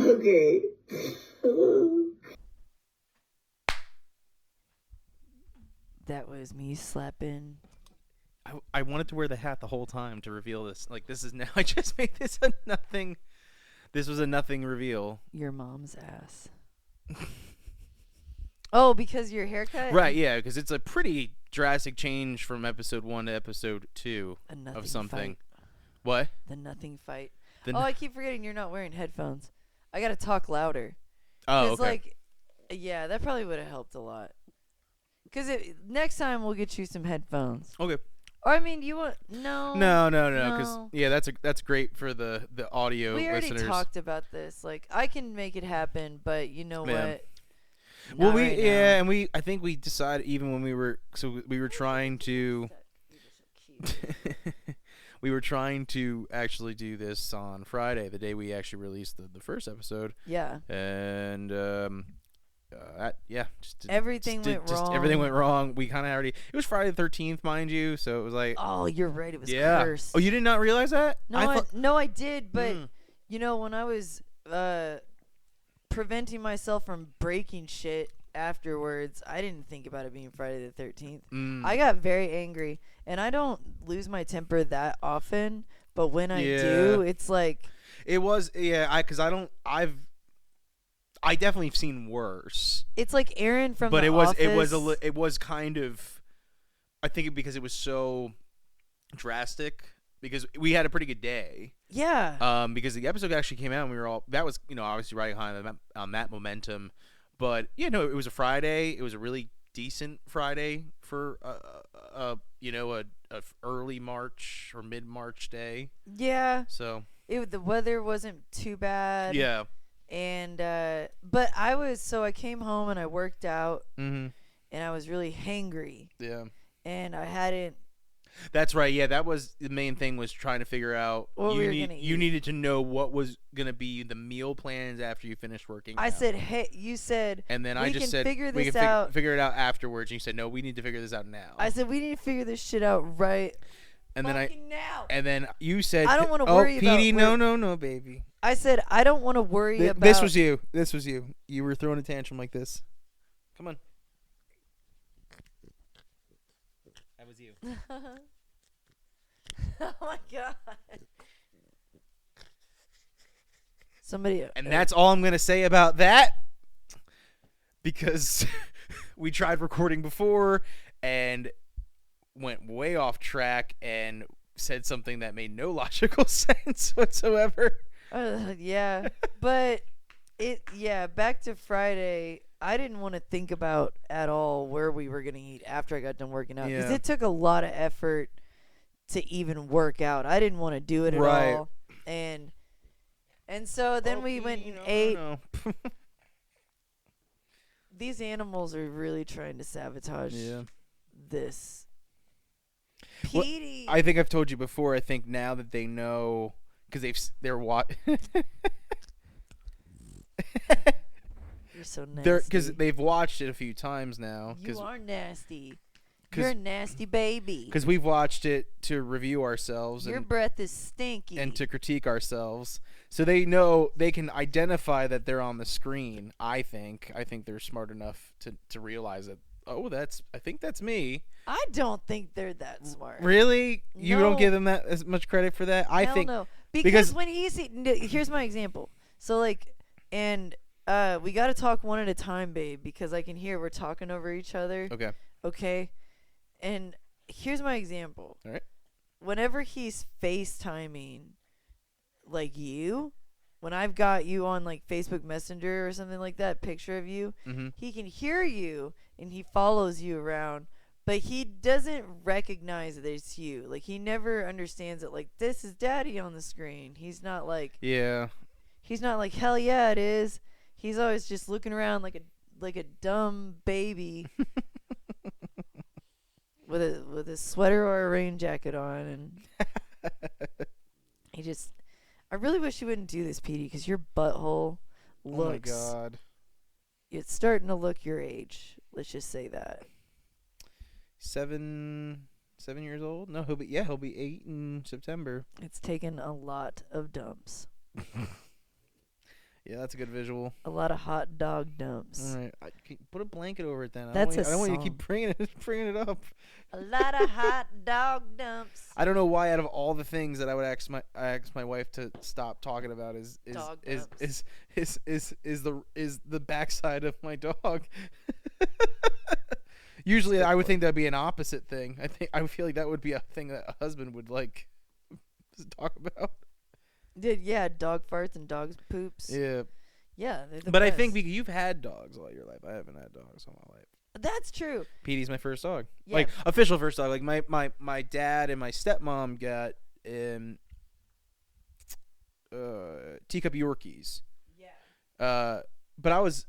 Okay. That was me slapping. I wanted to wear the hat the whole time to reveal this. Like, this is now. I just made this a nothing. This was a nothing reveal. Your mom's ass. Oh, because your haircut? Right, yeah, because it's a pretty drastic change from episode 1 to episode 2 A nothing of something. fight. What? The nothing fight. The I keep forgetting you're not wearing headphones. I gotta talk louder. Oh, 'Cause, okay. like, yeah, that probably would have helped a lot. Because next time we'll get you some headphones. Okay. Or, I mean, you want... No. No. Because No. yeah, that's great for the audio We already listeners. talked about this. Like, I can make it happen, but you know Yeah. what? Well, Not right now. and I think we decided even when we were trying to we were trying to actually do this on Friday, the day we actually released the first episode, Yeah. and just Everything went wrong. Everything went wrong. We kind of already. It was Friday the 13th, mind you, so it was like. Oh, you're right. It was Yeah. cursed. Oh, you did not realize that? No, I did, but Mm. you know, when I was preventing myself from breaking shit afterwards, I didn't think about it being Friday the 13th. I got very angry, and I don't lose my temper that often, but when I do, it's like It was because I definitely have seen worse. it's like Aaron from But The Office. it was kind of, I think because it was so drastic, because we had a pretty good day. Yeah. Because the episode actually came out and we were all, that was, obviously riding high on that momentum. But it was a Friday. It was a really decent Friday for a early March or mid-March day. Yeah. So The weather wasn't too bad. yeah. And but I came home and I worked out, Mm-hmm. and I was really hangry, Yeah. and I hadn't. That's right. Yeah, that was the main thing, was trying to figure out What we were gonna you eat. needed to know what was gonna be the meal plans after you finished working I out. said, hey, you said, And then I we just can said figure we this can out. figure it out afterwards. And you said no, we need to figure this out now. I said, we need to figure this shit out right and then fucking now. and then you said I don't wanna oh, worry about Petey, where- no, baby. I said, I don't want to worry about. This was you. You were throwing a tantrum like this. Come on. That was you. Oh my god. Somebody. And that's all I'm going to say about that, because we tried recording before and went way off track and said something that made no logical sense whatsoever. Yeah, but back to Friday. I didn't want to think about at all where we were gonna eat after I got done working out, because Yeah. it took a lot of effort to even work out. I didn't want to do it at Right. all, and so then we went and No. ate. These animals are really trying to sabotage Yeah. this. Well, Petey. I think I've told you before. I think now that they know, because they're You're so nasty. because they've watched it a few times now. You are nasty. 'cause- You're a nasty baby. Because we've watched it to review ourselves Your and breath is stinky. to critique ourselves, so they know they can identify that they're on the screen. I think they're smart enough to realize that. Oh, I think that's me. I don't think they're that smart. Really? You don't No. give them that as much credit for that? I Hell think no. because- Because when here's my example. So we got to talk one at a time, babe, because I can hear we're talking over each other. Okay. Okay. And here's my example. All right. Whenever he's FaceTiming, like you, when I've got you on like Facebook Messenger or something like that, picture of you, Mm-hmm. he can hear you and he follows you around, but he doesn't recognize that it's you. Like, he never understands that, like, this is daddy on the screen. He's not like, Yeah. hell yeah, it is. He's always just looking around like a dumb baby with a sweater or a rain jacket on, and I really wish you wouldn't do this, Petey, because your butthole looks, Oh my God. it's starting to look your age. Let's just say that. 7 years old? No, he'll be 8 in September. It's taken a lot of dumps. Yeah, that's a good visual. A lot of hot dog dumps. All right, put a blanket over it then. That's I a don't want you to song. keep bringing it up. A lot of hot dog dumps. I don't know why out of all the things that I would ask my wife to stop talking about is Dog is dumps. is the backside of my dog. Usually I would think that'd be an opposite thing. I would feel like that would be a thing that a husband would like talk about. Yeah, dog farts and dogs poops. Yeah. Yeah, they're the But best. I think because you've had dogs all your life. I haven't had dogs all my life. That's true. Petey's my first dog. Yeah. Like official first dog. Like my dad and my stepmom got teacup Yorkies. Yeah. But I was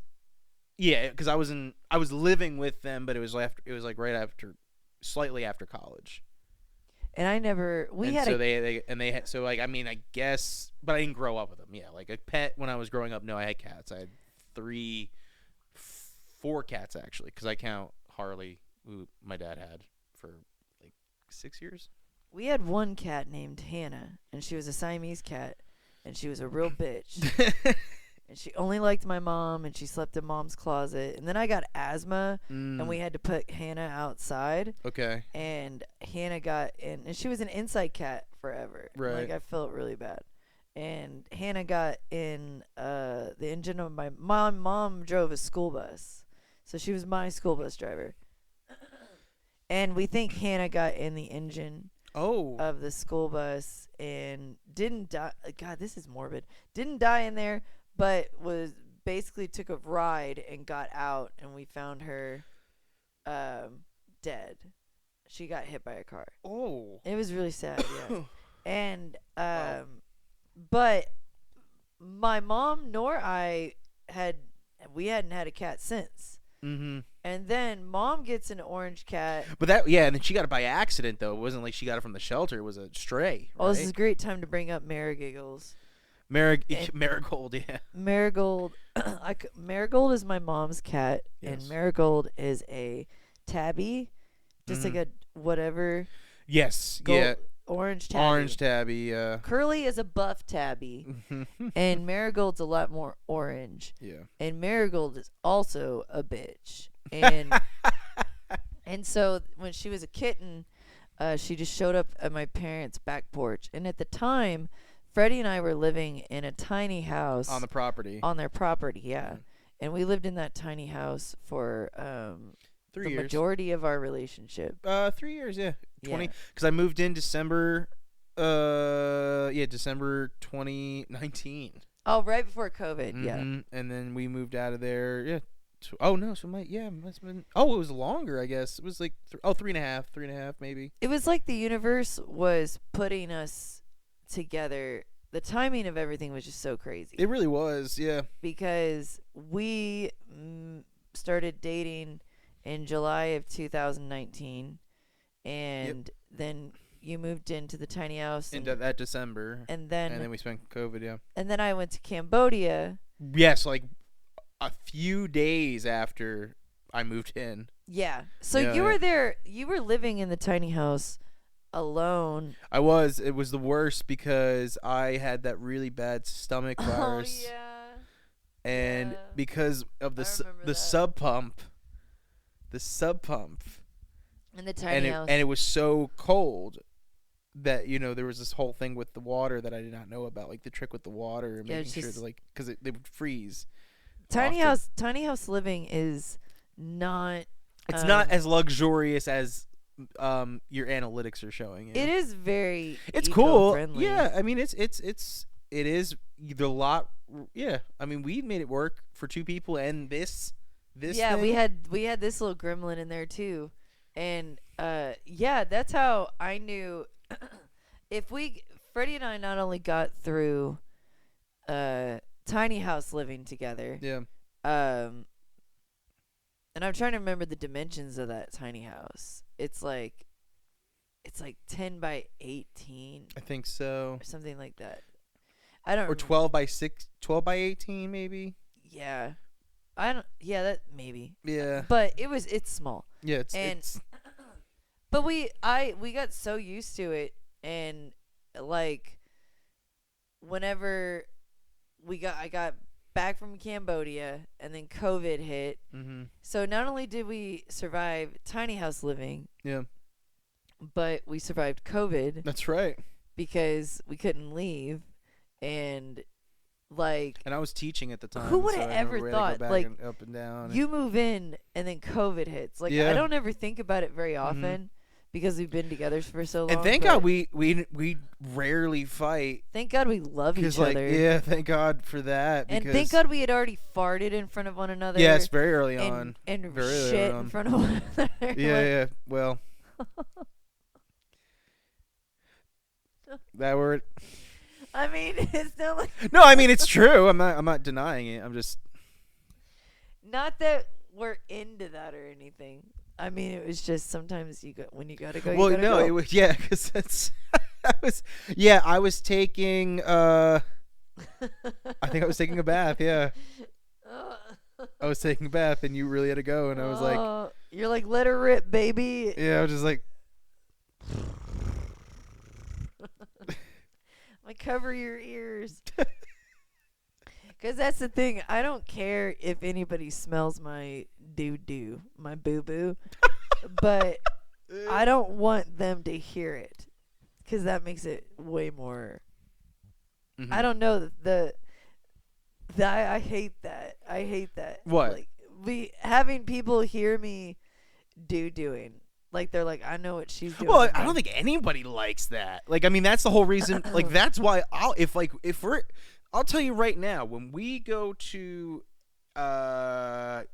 because I was living with them, but it was like right after, slightly after college. And I never we and had so a they had, so like I mean I guess, but I didn't grow up with them. Yeah, like a pet when I was growing up. No, I had cats. I had 4 cats actually, because I count Harley, who my dad had for like 6 years. we had one cat named Hannah, and she was a Siamese cat, and she was a real bitch. And she only liked my mom, and she slept in mom's closet. And then I got asthma, and we had to put Hannah outside. Okay. And Hannah got in, and she was an inside cat forever. Right. Like, I felt really bad. And Hannah got in the engine of my mom drove a school bus. So she was my school bus driver. And we think Hannah got in the engine of the school bus and didn't die. God, this is morbid. Didn't die in there, but was basically took a ride and got out, and we found her dead. She got hit by a car. Oh. It was really sad, yeah. And but my mom nor I we hadn't had a cat since. Mm-hmm. And then mom gets an orange cat. But and then she got it by accident though. It wasn't like she got it from the shelter. It was a stray. Oh, right? this is a great time to bring up Marigold. Marigold, yeah. Marigold, Marigold is my mom's cat, Yes. and Marigold is a tabby, just like a whatever. Yes, orange tabby. Orange tabby. Curly is a buff tabby, and Marigold's a lot more orange. Yeah. And Marigold is also a bitch, and and so when she was a kitten, she just showed up at my parents' back porch, and at the time, Freddie and I were living in a tiny house on the property. On their property, yeah. And we lived in that tiny house for 3 the years. majority of our relationship. 3 years, yeah. 20. Yeah. Because I moved in December. December 2019. Oh, right before COVID, yeah. And then we moved out of there. Yeah. Oh no, so must have been. Oh, it was longer, I guess. It was like 3.5 maybe. It was like the universe was putting us together. The timing of everything was just so crazy. It really was, yeah. Because we started dating in July of 2019, and then you moved into the tiny house into that December, and then we spent COVID, yeah. And then I went to Cambodia. Yes, like a few days after I moved in. Yeah. So you were there. You were living in the tiny house alone. I was. It was the worst because I had that really bad stomach virus. Oh yeah. And because of the sub pump. The sub pump. In the tiny house. And it was so cold that there was this whole thing with the water that I did not know about, like the trick with the water and making sure that because they would freeze. Tiny house living is not. It's not as luxurious as your analytics are showing. It is very. It's cool. Friendly. Yeah, I mean it is the lot. Yeah, I mean we made it work for 2 people and this. Yeah, thing. we had this little gremlin in there too, and that's how I knew. Freddie and I not only got through tiny house living together. Yeah. And I'm trying to remember the dimensions of that tiny house. It's like 10 by 18. I think so. Or something like that. I don't. Or 12 by 12 by 18 maybe. Yeah. I don't. Yeah, that maybe. Yeah. But it's small. Yeah, it's. But we got so used to it, and like whenever I got back from Cambodia, and then COVID hit. Mm-hmm. So not only did we survive tiny house living, Yeah. but we survived COVID That's right. because we couldn't leave, and like, And I was teaching at the time. who would so have I ever remember we had to go thought, back like, and up and down. you move in and then COVID hits? Like, Yeah. I don't ever think about it very often because we've been together for so long. And thank but God we rarely fight. thank God we love each Like, other. yeah, thank God for that. And thank God we had already farted in front of one another. Yes, very early on. And Very early shit on. in front of one another. Yeah. Well, that word. I mean, it's not like No, I mean it's true. I'm not denying it. I'm just. not that we're into that or anything. I mean, it was just sometimes when you gotta go. Well, you gotta no, go. it was because that's. I was taking. I think I was taking a bath. Yeah, I was taking a bath, and you really had to go, and I was like, "You're like, let her rip, baby." yeah, I was just like. Like, cover your ears. Because that's the thing. I don't care if anybody smells my doo-doo, my boo-boo. But I don't want them to hear it. Because that makes it way more... Mm-hmm. I don't know. I hate that. I hate that. What? Like, having people hear me doo-dooing. Like, they're like, I know what she's doing. Well, I don't think anybody likes that. Like, I mean, that's the whole reason. Like, that's why I'll tell you right now, when we go to, What?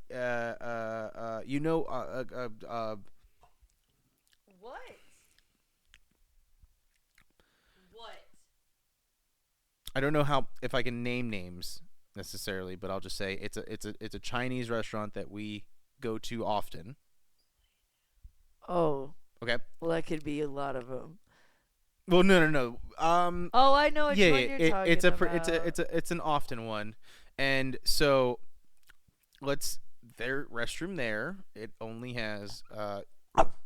What? I don't know if I can name names necessarily, but I'll just say it's a Chinese restaurant that we go to often. Oh. Okay. Well, that could be a lot of them. Well, no. Oh, I know which one you're talking about. It's an often one, and so their restroom there. It only has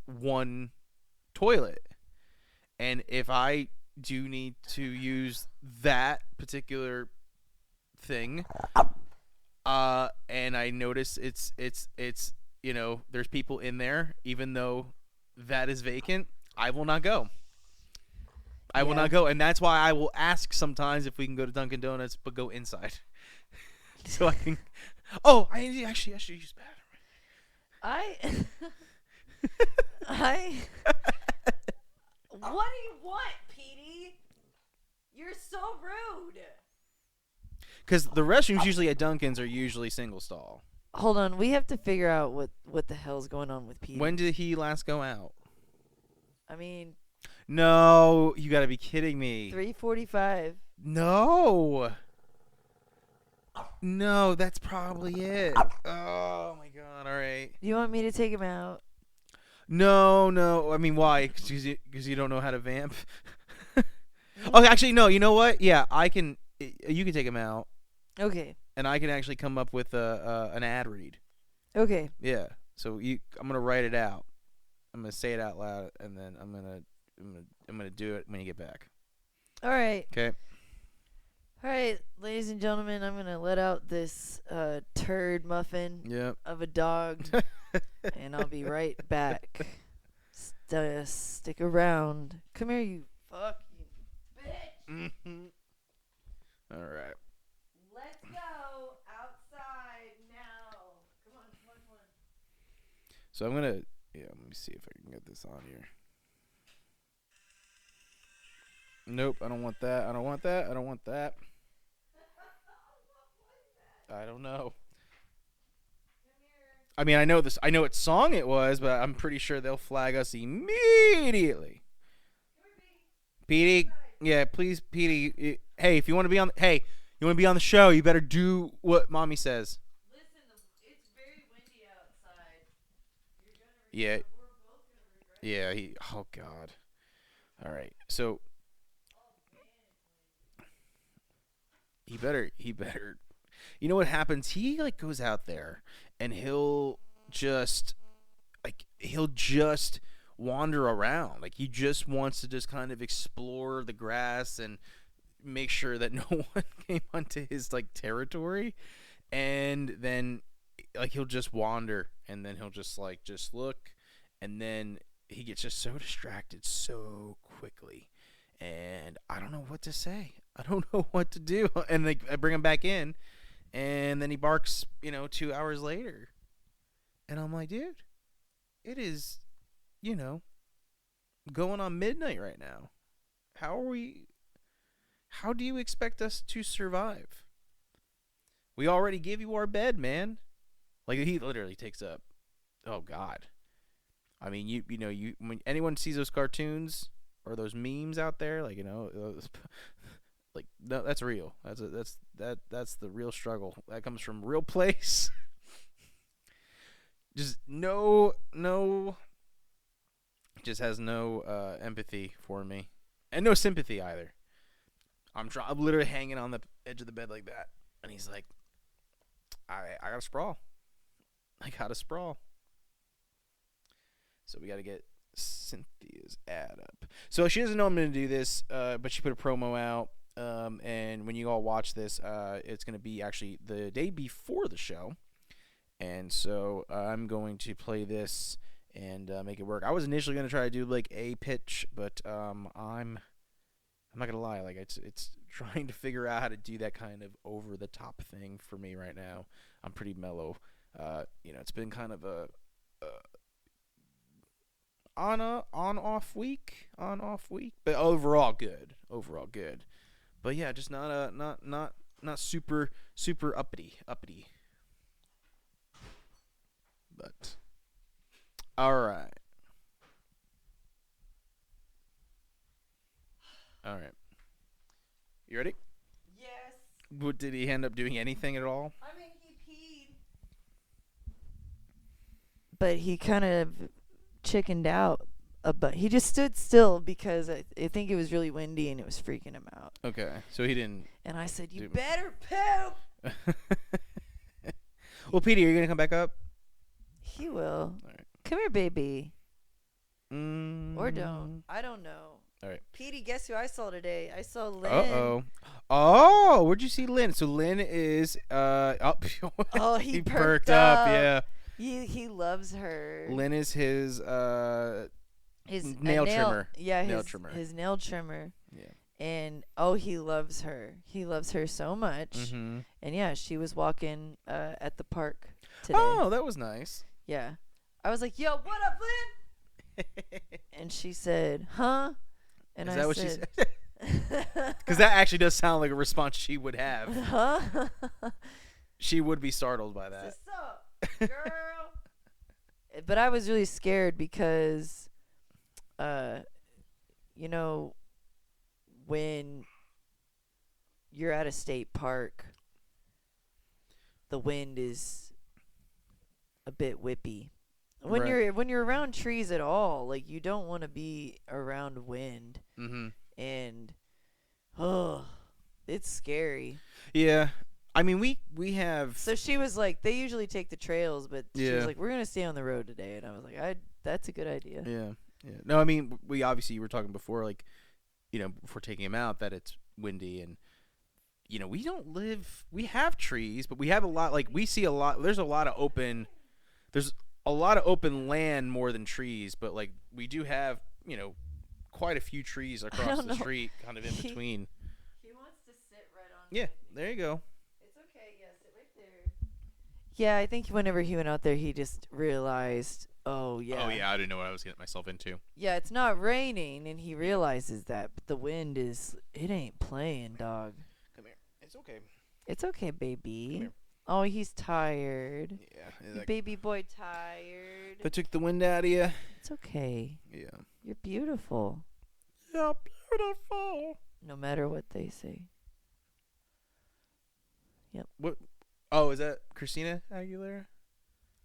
one toilet, and if I do need to use that particular thing, and I notice it's there's people in there, even though that is vacant, I will not go. I will not go, and that's why I will ask sometimes if we can go to Dunkin' Donuts, but go inside, so I can. Oh, I actually use the bathroom. What do you want, Petey? You're so rude. Because the restrooms usually at Dunkin's are usually single stall. Hold on, we have to figure out what the hell's going on with Petey. When did he last go out? I mean, no, you got to be kidding me. 3:45. No, that's probably it. Oh my God! All right. Do you want me to take him out? No. I mean, why? Because you don't know how to vamp. Oh, actually, no. You know what? Yeah, I can. You can take him out. Okay. And I can actually come up with an ad read. Okay. Yeah. So I'm gonna write it out. I'm gonna say it out loud, and then I'm gonna do it when you get back. All right. Okay. All right, ladies and gentlemen, I'm gonna let out this turd muffin of a dog, and I'll be right back. Stick around. Come here, you fucking bitch. All right. Let's go outside now. Come on. So I'm gonna let me see if I can get this on here. Nope, I don't want that. I don't want that. I don't know. I mean, I know what song it was, but I'm pretty sure they'll flag us immediately. Petey, yeah, please, Petey. Hey, if you want to be on, the show, you better do what mommy says. Listen, it's very windy outside. Yeah. Yeah. Oh God. All right. So he better. You know what happens? He goes out there and he'll just wander around. Like he just wants to just kind of explore the grass and make sure that no one came onto his like territory, and then like he'll just wander, and then he'll just look, and then he gets just so distracted so quickly, and I don't know what to say. I don't know what to do, and like I bring him back in, and then he barks, 2 hours later, and I'm like, dude, it is, going on midnight right now. How do you expect us to survive? We already give you our bed, man. Like, he literally takes up, oh God. I mean, you when anyone sees those cartoons or those memes out there, like, like, no, that's real. That's the real struggle. That comes from real place. Just just has no empathy for me, and no sympathy either. I'm literally hanging on the edge of the bed like that, and he's like, I gotta sprawl. I gotta sprawl. So we gotta get Cynthia's ad up. So she doesn't know I'm gonna do this, but she put a promo out. And when you all watch this, it's gonna be actually the day before the show, and so I'm going to play this and make it work. I was initially gonna try to do like a pitch, but I'm not gonna lie, like it's trying to figure out how to do that kind of over the top thing for me right now. I'm pretty mellow. It's been kind of a on off week, but overall good. But yeah, just not super uppity. But all right. You ready? Yes. What, did he end up doing anything at all? I mean, he peed. But he kind of chickened out. But he just stood still because I think it was really windy and it was freaking him out. Okay, so he didn't. And I said, "You better poop." Well, Petey, are you gonna come back up? He will. All right. Come here, baby. Or don't. I don't know. All right. Petey, guess who I saw today? I saw Lynn. Oh, where'd you see Lynn? So Lynn is He perked up. Yeah. He loves her. Lynn is his nail trimmer. Yeah, his nail trimmer. Yeah. And he loves her. He loves her so much. Mm-hmm. And yeah, she was walking at the park today. Oh, that was nice. Yeah. I was like, "Yo, what up, Lynn?" And she said, "Huh?" And is I that what said, she said? Because that actually does sound like a response she would have. Huh? She would be startled by that. What's up, girl? But I was really scared because, when you're at a state park, the wind is a bit whippy. When you're around trees at all, like, you don't want to be around wind. Mm-hmm. And it's scary. Yeah. I mean, we have. So she was like, they usually take the trails, but she Yeah. was like, we're gonna stay on the road today, and I was like, that's a good idea. Yeah. No, I mean, we obviously, you were talking before, like, before taking him out, that it's windy, and we have trees, but we have a lot. Like, we see a lot. There's a lot of open land more than trees, but like we do have quite a few trees across the street, kind of in between. He wants to sit right on. Yeah, there you go. It's okay. Yeah, sit right there. Yeah, I think whenever he went out there, he just realized, oh yeah, I didn't know what I was getting myself into. Yeah, it's not raining, and he realizes that, but the wind it ain't playing, dog. Come here. It's okay. It's okay, baby. Come here. Oh, he's tired. Yeah. Baby boy tired. If I took the wind out of you. It's okay. Yeah. You're beautiful. You're beautiful. No matter what they say. Yep. What? Oh, is that Christina Aguilera?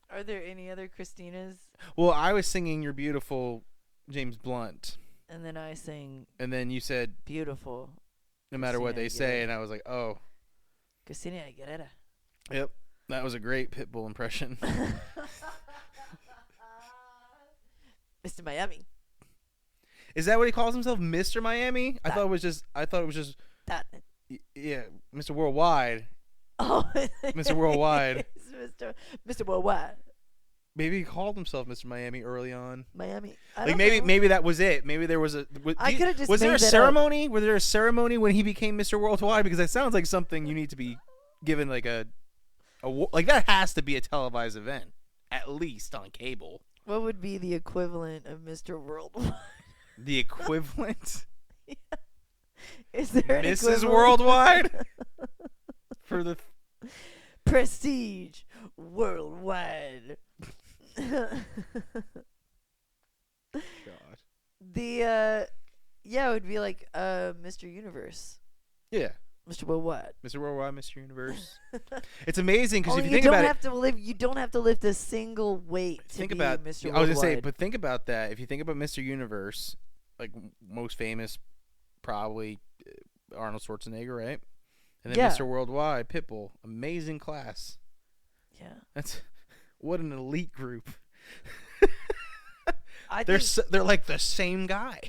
Are there any other Christinas? Well, I was singing "You're Beautiful," James Blunt. And then I sang. And then you said beautiful. No matter what they say, and I was like, oh. Christina Aguilera. Yep, that was a great Pitbull impression. Mr. Miami. Is that what he calls himself, Mr. Miami? I thought it was just That. Yeah, Mr. Worldwide. Oh, Mr. Worldwide. Mr. Worldwide. Maybe he called himself Mr. Miami early on. Miami. Like maybe that was it. Maybe there was a. I could have just. Was there made a that ceremony? Was there a ceremony when he became Mr. Worldwide? Because that sounds like something you need to be given like like that has to be a televised event, at least on cable. What would be the equivalent of Mr. Worldwide? The equivalent? Yeah. Is there an Mrs. equivalent? Worldwide? For the Prestige Worldwide. God. The yeah, it would be like Mr. Universe. Yeah. Mr. Worldwide. Mr. Worldwide, Mr. Universe. It's amazing because if you think about it, you don't have to lift a single weight to think be about Mr. Worldwide. I was gonna say, but think about that. If you think about Mr. Universe, like most famous, probably Arnold Schwarzenegger, right? And then Yeah. Mr. Worldwide, Pitbull, amazing class. Yeah. That's what an elite group. They're like the same guy.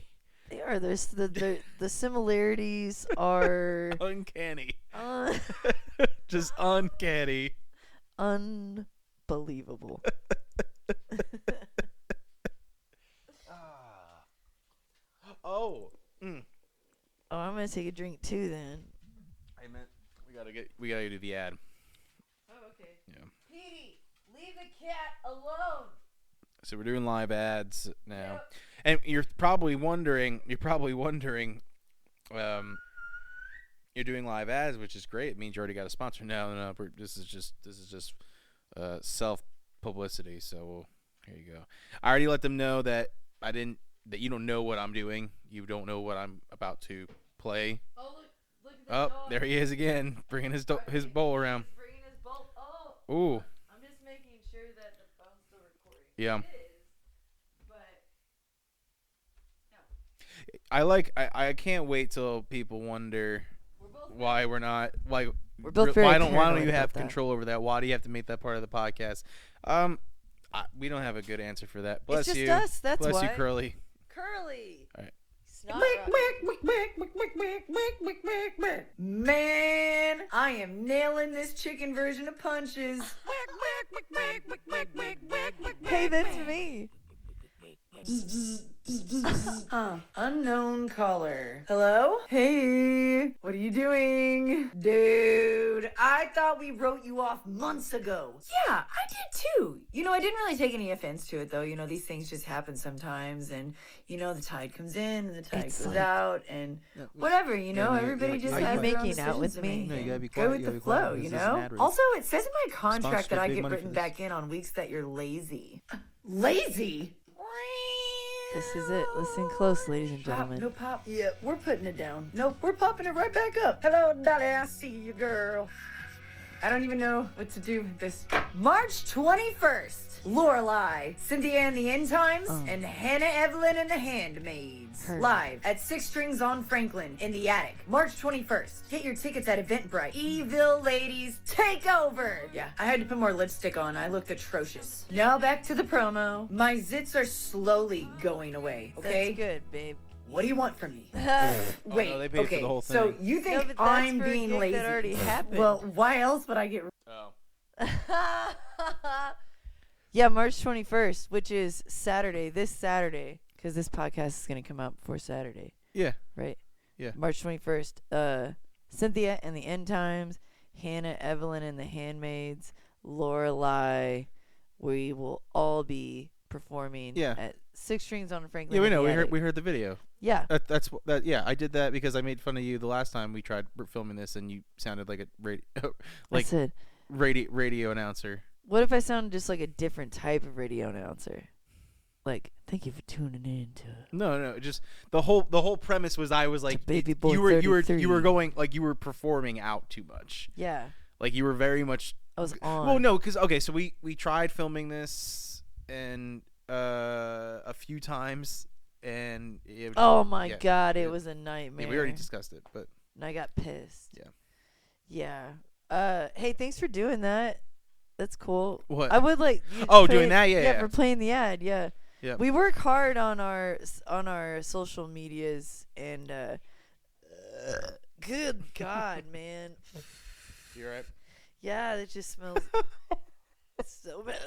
They are. There's the similarities are Uncanny. Just uncanny. Unbelievable. Oh. Mm. Oh, I'm gonna take a drink too then. I meant we gotta do the ad. Oh, okay. Yeah. Petey, leave the cat alone. So we're doing live ads now, Yep. and you're probably wondering, you're doing live ads, which is great. It means you already got a sponsor. No, this is just self publicity. So here you go. I already let them know that that you don't know what I'm doing. You don't know what I'm about to play. Oh, look at the Oh, dog. there he is again, bringing his bowl around. Bringing his bowl. Oh. Ooh. I'm just making sure that the phone's still recording. Yeah. It is, but no. I can't wait till people wonder why we're not like We're both very why don't paranoid you have about that. control over that? Why do you have to make that part of the podcast? We don't have a good answer for that. Bless it's just you. us. That's Bless why. you, Curly. Curly. All right. Man, I am nailing this chicken version of punches. Hey, that's me. Unknown caller. Hello? Hey, what are you doing? Dude, I thought we wrote you off months ago. Yeah, I did too. I didn't really take any offense to it though. These things just happen sometimes, and the tide comes in and the tide It's goes like- out, and whatever. Everybody just Are has you their own making out with decisions to me? make No, you gotta be and quiet, Go you with gotta the be quiet. flow, This is an ad read. Also, it says in my contract that I big get money written for back in on weeks that you're lazy. Lazy? This is it. Listen close, ladies and Pop, gentlemen. no pop. Yeah, we're putting it down. Nope, we're popping it right back up. Hello, Dolly, I see you, girl. I don't even know what to do with this. March 21st, Lorelai, Cynthia and the End Times, and Hannah Evelyn and the Handmaids. Heard. Live at Six Strings on Franklin in the Attic. March 21st. Get your tickets at Eventbrite. Evil Ladies Take Over. Yeah, I had to put more lipstick on. I looked atrocious. Now back to the promo. My zits are slowly going away, okay? That's good, babe. What do you want from me? Wait, no, they paid for okay, the whole so thing. you No, think but that's I'm for a being gig lazy? that already happened. Well, why else would I get? Oh. Yeah, March 21st, which is Saturday, this Saturday, because this podcast is going to come out before Saturday, Yeah. right? Yeah. March 21st, Cynthia and the End Times, Hannah, Evelyn and the Handmaids, Lorelai, we will all be performing Yeah. at Six Strings on Franklin. Yeah, we in know. the We Attic. heard the video. Yeah. That. Yeah, I did that because I made fun of you the last time we tried filming this, and you sounded like a I said, radio announcer. what if I sounded just like a different type of radio announcer? Like, thank you for tuning in to No, just the whole premise was I was like Baby Boy you were 33. going like you were performing out too much. Yeah. Like you were very much. I was on. Well, no, because okay, so we tried filming this and a few times, and it was, Oh my yeah, god, it it- was a nightmare. yeah, we already discussed it, but And I got pissed. Yeah. Yeah. Hey, thanks for doing that. That's cool. what? I would like. you Oh, play- doing that? Yeah, yeah. for playing the ad. Yeah. Yeah. We work hard on our social medias and Good God, man. You alright? Yeah, it just smells so bad.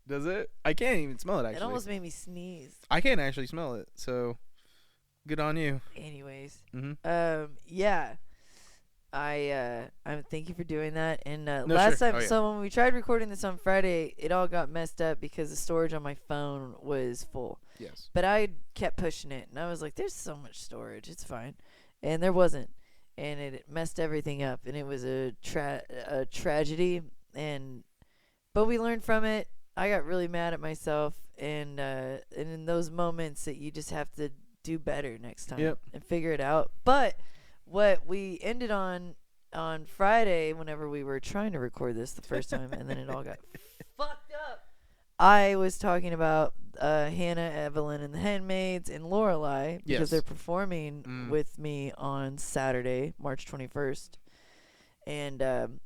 Does it? I can't even smell it, actually. It almost made me sneeze. I can't actually smell it, so good on you. Anyways, Mm-hmm. yeah. I thank you for doing that. And No, last sure. time, Oh, yeah. so when we tried recording this on Friday, it all got messed up because the storage on my phone was full. Yes. But I kept pushing it, and I was like, "There's so much storage, it's fine," and there wasn't, and it messed everything up, and it was a tragedy. But we learned from it. I got really mad at myself, and in those moments that you just have to do better next time and figure it out. But what we ended on Friday, whenever we were trying to record this the first time, and then it all got fucked up. I was talking about Hannah, Evelyn, and the Handmaids, and Lorelai because they're performing with me on Saturday, March 21st, and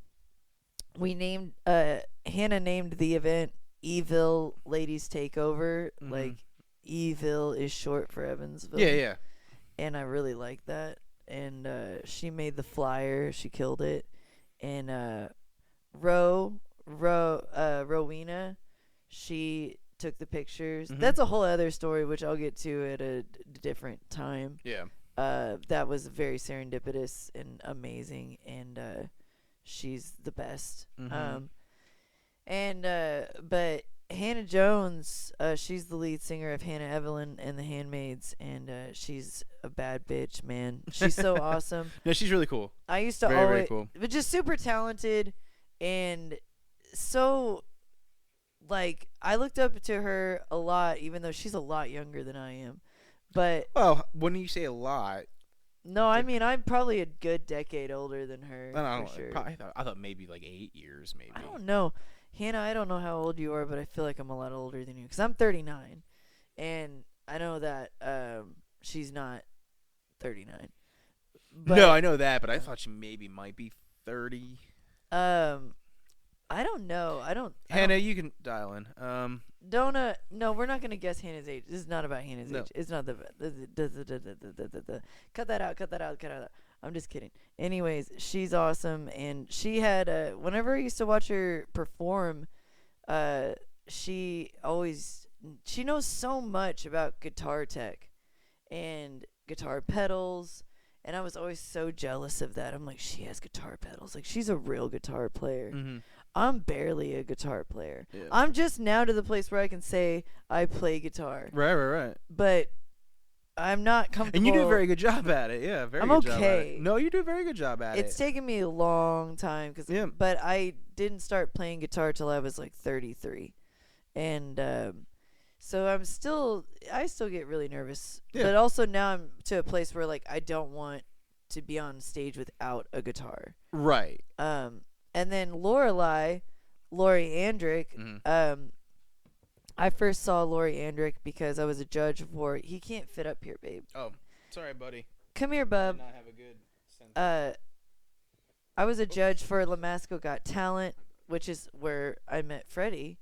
we named Hannah named the event Evil Ladies Takeover. Like Evil is short for Evansville. Yeah. And I really like that. And she made the flyer. She killed it. And Rowena, she took the pictures. That's a whole other story, which I'll get to at a different time. Yeah. That was very serendipitous and amazing, and she's the best. But Hannah Jones, she's the lead singer of Hannah Evelyn and the Handmaids, and she's a bad bitch, man. She's so awesome. No, she's really cool. I used to very, always, very cool. but just super talented, and so, like, I looked up to her a lot, even though she's a lot younger than I am. But well, when you say a lot, no, I mean I'm probably a good decade older than her. I for sure. I thought maybe like 8 years, maybe. I don't know. Hannah, I don't know how old you are, but I feel like I'm a lot older than you because I'm 39, and I know that she's not 39. But, no, I know that, but I thought she maybe might be 30. I don't know. Hannah, you can dial in. No, we're not gonna guess Hannah's age. This is not about Hannah's age. It's not the cut that out. I'm just kidding. Anyways, she's awesome, and she had whenever I used to watch her perform, she knows so much about guitar tech and guitar pedals, and I was always so jealous of that. I'm like, she has guitar pedals. Like, she's a real guitar player. I'm barely a guitar player. Yeah. I'm just now to the place where I can say I play guitar. Right. But I'm not comfortable. And you do a very good job at it. Yeah, very good job at it. No, you do a very good job at it. It's taken me a long time. But I didn't start playing guitar till I was like 33. And so I still get really nervous. Yeah. But also now I'm to a place where like I don't want to be on stage without a guitar. Right. And then Lori Andrick, I first saw Lori Andrick because I was a judge for. He can't fit up here, babe. Oh, sorry, buddy. Come here, bub. I not have a good sense. I was a judge for Lamasco Got Talent, which is where I met Freddie,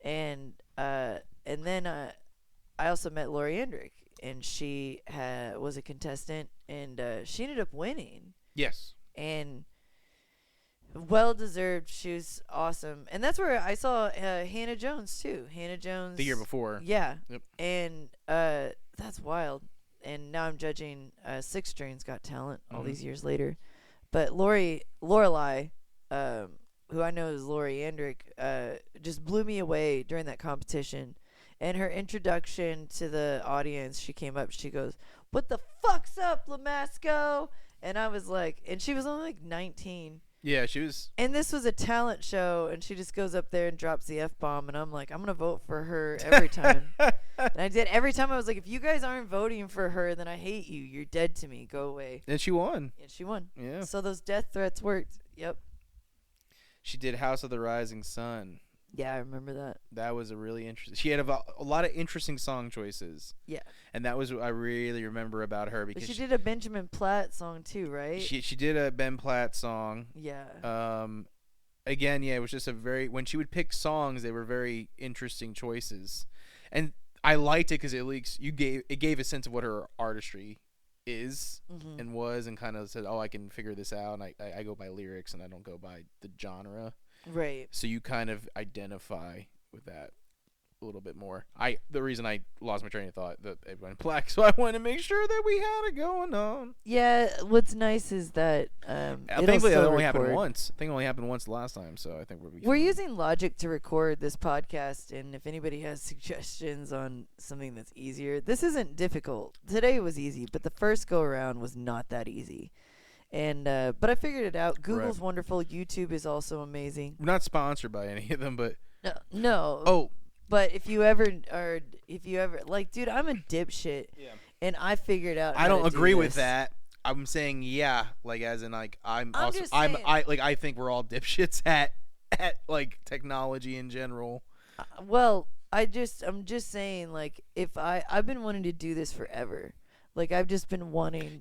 and then I also met Lori Andrick, and she was a contestant, and she ended up winning. Yes. And well deserved. She was awesome, and that's where I saw Hannah Jones too. Hannah Jones The year before. Yeah. Yep. And that's wild. And now I'm judging Six Strings Got Talent all these years later. But Lorelai, who I know is Lori Andrick, just blew me away during that competition. And her introduction to the audience, she came up, she goes, "What the fuck's up, Lamasco?" And I was like, and she was only like 19. Yeah, she was. And this was a talent show, and she just goes up there and drops the F-bomb, and I'm like, I'm going to vote for her every time. And I did. Every time I was like, if you guys aren't voting for her, then I hate you. You're dead to me. Go away. And she won. And she won. Yeah. So those death threats worked. Yep. She did House of the Rising Sun. Yeah, I remember that. That was a really interesting. She had a lot of interesting song choices. Yeah. And that was what I really remember about her because she did a Benjamin Platt song too, right? She did a Ben Platt song. Yeah. Again, yeah, it was just when she would pick songs, they were very interesting choices, and I liked it because it gave a sense of what her artistry is Mhm. and was, and kind of said, "Oh, I can figure this out." And I go by lyrics, and I don't go by the genre. Right. So you kind of identify with that a little bit more. The reason I lost my train of thought, that it went black, so I wanted to make sure that we had it going on. Yeah. What's nice is that it'll Thankfully, that still only happened record. once. I think it only happened once last time, so I think we'll be We're fine. using Logic to record this podcast, and if anybody has suggestions on something that's easier, this isn't difficult. Today was easy, but the first go around was not that easy. And but I figured it out. Google's wonderful. YouTube is also amazing. We're not sponsored by any of them, but No. oh, But if you ever like, dude, I'm a dipshit, yeah. and I figured out. I how don't to do agree with this. that. I'm saying like as in like I'm also just saying. I think we're all dipshits at like technology in general. Well, I'm just saying, like, if I've been wanting to do this forever. Like, I've just been wanting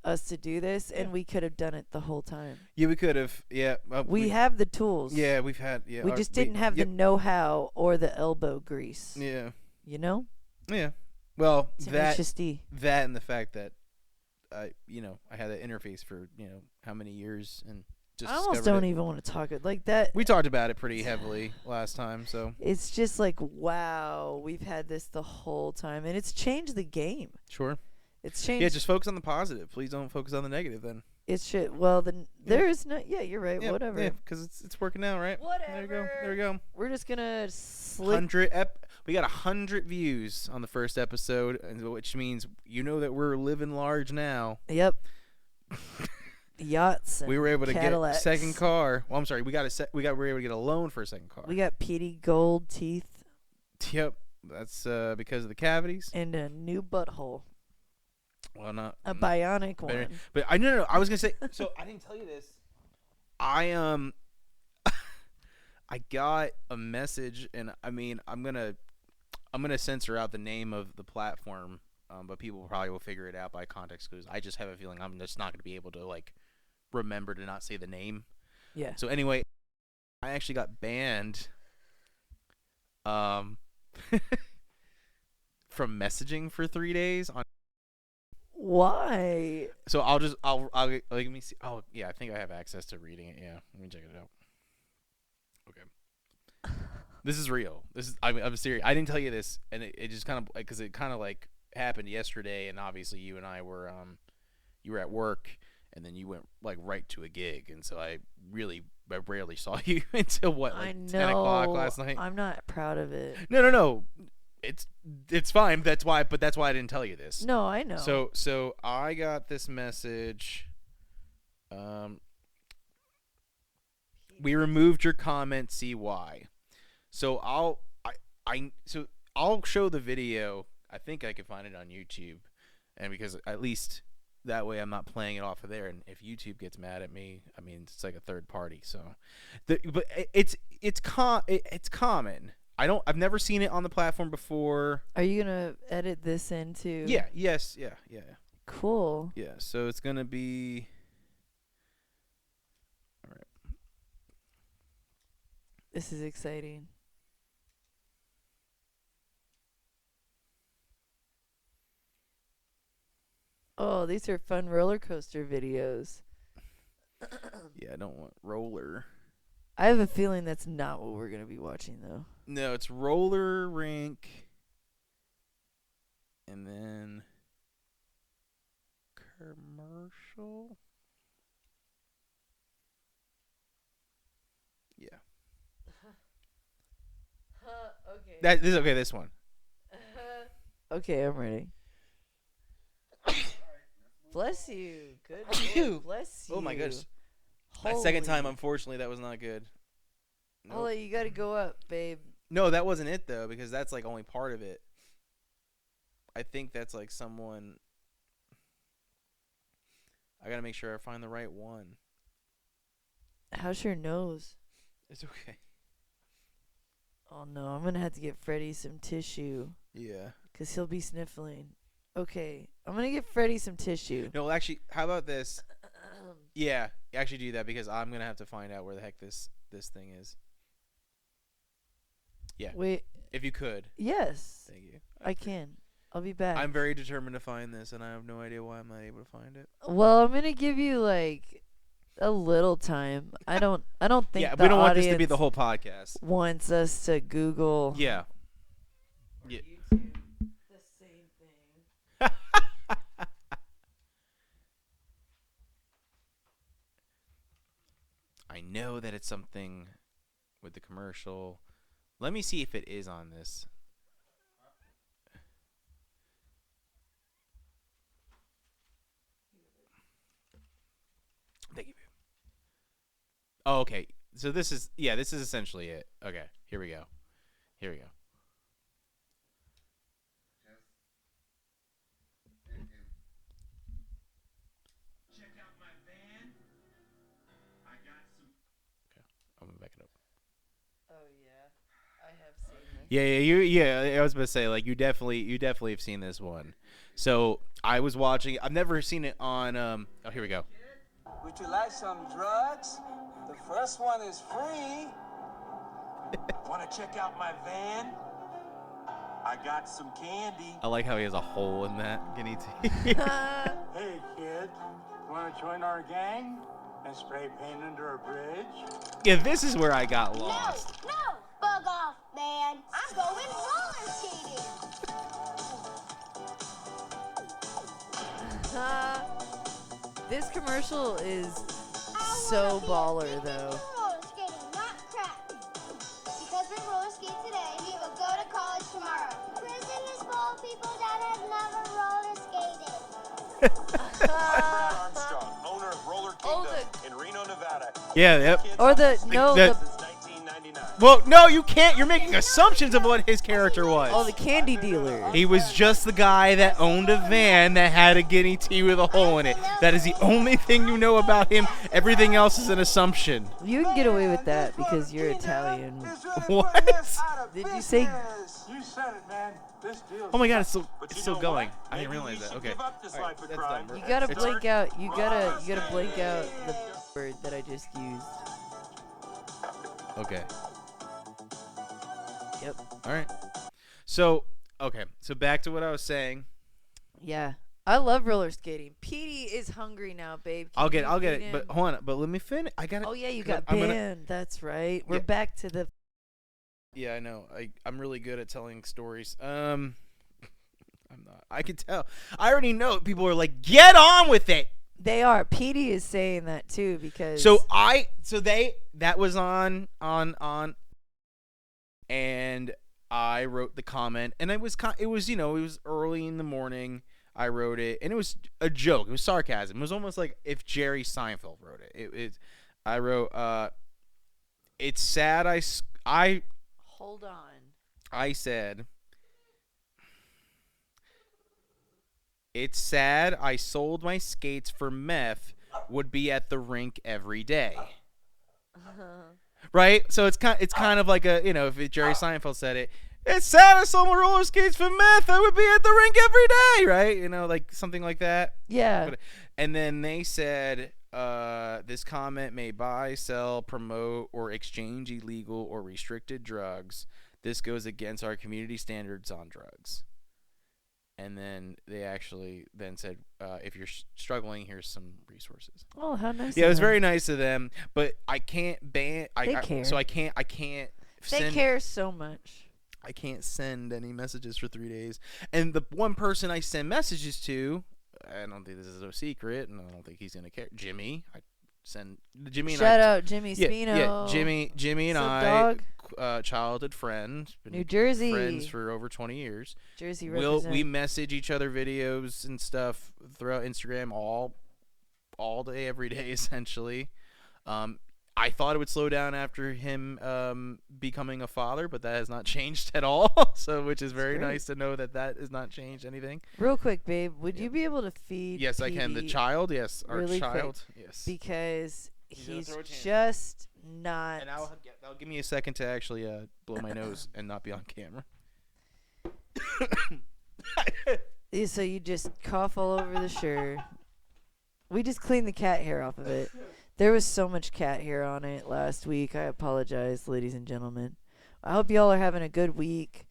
us to do this, and we could have done it the whole time. Yeah, we could have. Yeah, We have the tools. Yeah, we've had. Yeah, we just didn't have the know-how or the elbow grease. Yeah. You know? Yeah. Well, Tenacious that D. and the fact that I had that interface for how many years, and just I almost discovered don't it. even want to talk it like that. We talked about it pretty heavily last time, so It's just like, wow, we've had this the whole time, and it's changed the game. sure. It's changed. Yeah, just focus on the positive. Please don't focus on the negative. Then. It's shit. Well, then there is no. Yeah, you're right. Yeah, whatever. Yeah, because it's working out, right? Whatever. There you go. There we go. We're just gonna slip. We got 100 views on the first episode, which means that we're living large now. Yep. Yachts. And We were able to Cadillacs. get a second car. Well, I'm sorry. We were able to get a loan for a second car. We got PD gold teeth Yep. That's because of the cavities. and a new butthole. Well, not A bionic better. one. But no. I was gonna say. So I didn't tell you this. I I got a message, and I mean, I'm gonna censor out the name of the platform, but people probably will figure it out by context clues. I just have a feeling I'm just not gonna be able to like remember to not say the name. Yeah. So anyway, I actually got banned from messaging for 3 days on. Why? So I'll let me see. Oh yeah, I think I have access to reading it. Yeah, let me check it out. Okay, this is real. I'm serious. I didn't tell you this, and it just kind of because it kind of like happened yesterday, and obviously you and I were you were at work, and then you went like right to a gig, and so I rarely saw you until what, like 10 o'clock last night. I'm not proud of it. No. It's fine. That's why I didn't tell you this. No, I know. So I got this message. We removed your comment. See why. So I'll show the video. I think I can find it on YouTube, and because at least that way I'm not playing it off of there. And if YouTube gets mad at me, I mean it's like a third party. So, but it's common. I've never seen it on the platform before. Are you gonna edit this into? Yeah. Yes. Yeah. Cool. Yeah. So it's gonna be. All right. This is exciting. Oh, these are fun roller coaster videos. Yeah, I don't want roller. I have a feeling that's not what we're gonna be watching, though. No, it's roller rink, and then commercial. Yeah. Okay. This one. Okay, I'm ready. Bless you. Good. Lord, bless you. Oh my goodness. That second time, unfortunately, that was not good. Nope. Holy, you gotta go up, babe. No, that wasn't it though, because that's like only part of it. I think that's like someone. I gotta make sure I find the right one. How's your nose? It's okay. Oh no, I'm gonna have to get Freddie some tissue. Yeah. 'Cause he'll be sniffling. Okay, I'm gonna get Freddie some tissue. No, actually, how about this? Yeah, actually do that because I'm gonna have to find out where the heck this thing is. Yeah. Wait. If you could. Yes. Thank you. I can. I'll be back. I'm very determined to find this, and I have no idea why I'm not able to find it. Well, I'm gonna give you like a little time. I don't think Yeah, the we don't want this to be audience the whole podcast. wants us to Google. Yeah. Yeah. YouTube the same thing. I know that it's something with the commercial. Let me see if it is on this. Thank you. Oh, okay. So this is essentially it. Okay, here we go. Here we go. Check out my van. I got some. Okay, I'm gonna back it up. Oh yeah, I have seen this. Yeah. I was about to say, like, you definitely have seen this one. So I was watching. I've never seen it on. Oh, here we go. Would you like some drugs? The first one is free. Want to check out my van? I got some candy. I like how he has a hole in that guinea tea. Hey, kid. Want to join our gang and spray paint under a bridge? Yeah, this is where I got lost. No, bug off, man. I'm going roller skating. This commercial is so baller though. Roller skating, not crack. Because we roller skate today, we will go to college tomorrow. Prison is full of people that have never roller skated. Armstrong, owner of Roller Kingdom in Reno, Nevada. Yeah, yep. Or the no that- the Since 1999. Well, no, you can't. You're making assumptions of what his character was. the candy dealer. He was just the guy that owned a van that had a guinea tea with a hole in it. That is the only thing you know about him. Everything else is an assumption. You can get away with that because you're Italian. What? Did you say? You said it, man. This deal's Oh my God, But it's you still know going. what? I didn't Maybe realize we that. should Okay. give up this All right, life of that's crime. done. You gotta It's- blink out. You gotta blink out the word that I just used. Okay. Yep. All right. So, okay. So back to what I was saying. Yeah. I love roller skating. Petey is hungry now, babe. Can I'll get you it. feed But him? hold on. But let me finish. I got it. Oh yeah, you 'cause got I'm gonna- banned. That's right. We're Yeah. back to the. Yeah, I know. I'm really good at telling stories. I'm not. I can tell. I already know people are like, get on with it. They are. Petey is saying that too because. That was on, and I wrote the comment, and it was early in the morning. I wrote it, and it was a joke. It was sarcasm. It was almost like if Jerry Seinfeld wrote it. I wrote, it's sad. Hold on. I said, it's sad I sold my skates for meth, would be at the rink every day. Right? So it's kind of like if Jerry Seinfeld said it, it's sad I sold my roller skates for meth, I would be at the rink every day, right? Like something like that. Yeah. And then they said, this comment may buy, sell, promote, or exchange illegal or restricted drugs. This goes against our community standards on drugs. And then they actually then said, if you're struggling, here's some resources. Oh, how nice. Yeah, it of was them. very nice of them, but I can't ban. They care. So I can't They send. care so much. I can't send any messages for 3 days. And the one person I send messages to, I don't think this is a secret, and I don't think he's gonna care. Jimmy, I send Jimmy and Shout I. out Jimmy Spino. Yeah, Jimmy and Sup, I, dog? childhood friend, been New Jersey. friends for over 20 years. Jersey We represent. message each other videos and stuff throughout Instagram all day, every day, essentially. I thought it would slow down after him becoming a father, but that has not changed at all. So, which is very great. nice to know that has not changed anything. Real quick, babe, would Yeah. you be able to feed? Yes, I can. The Petey child, yes, our really quick, child, yes. because He's gonna he's throw a tantrum. just not. And that'll give me a second to actually blow my nose and not be on camera. Yeah, so you just cough all over the shirt. We just cleaned the cat hair off of it. There was so much cat hair on it last week. I apologize, ladies and gentlemen. I hope y'all are having a good week.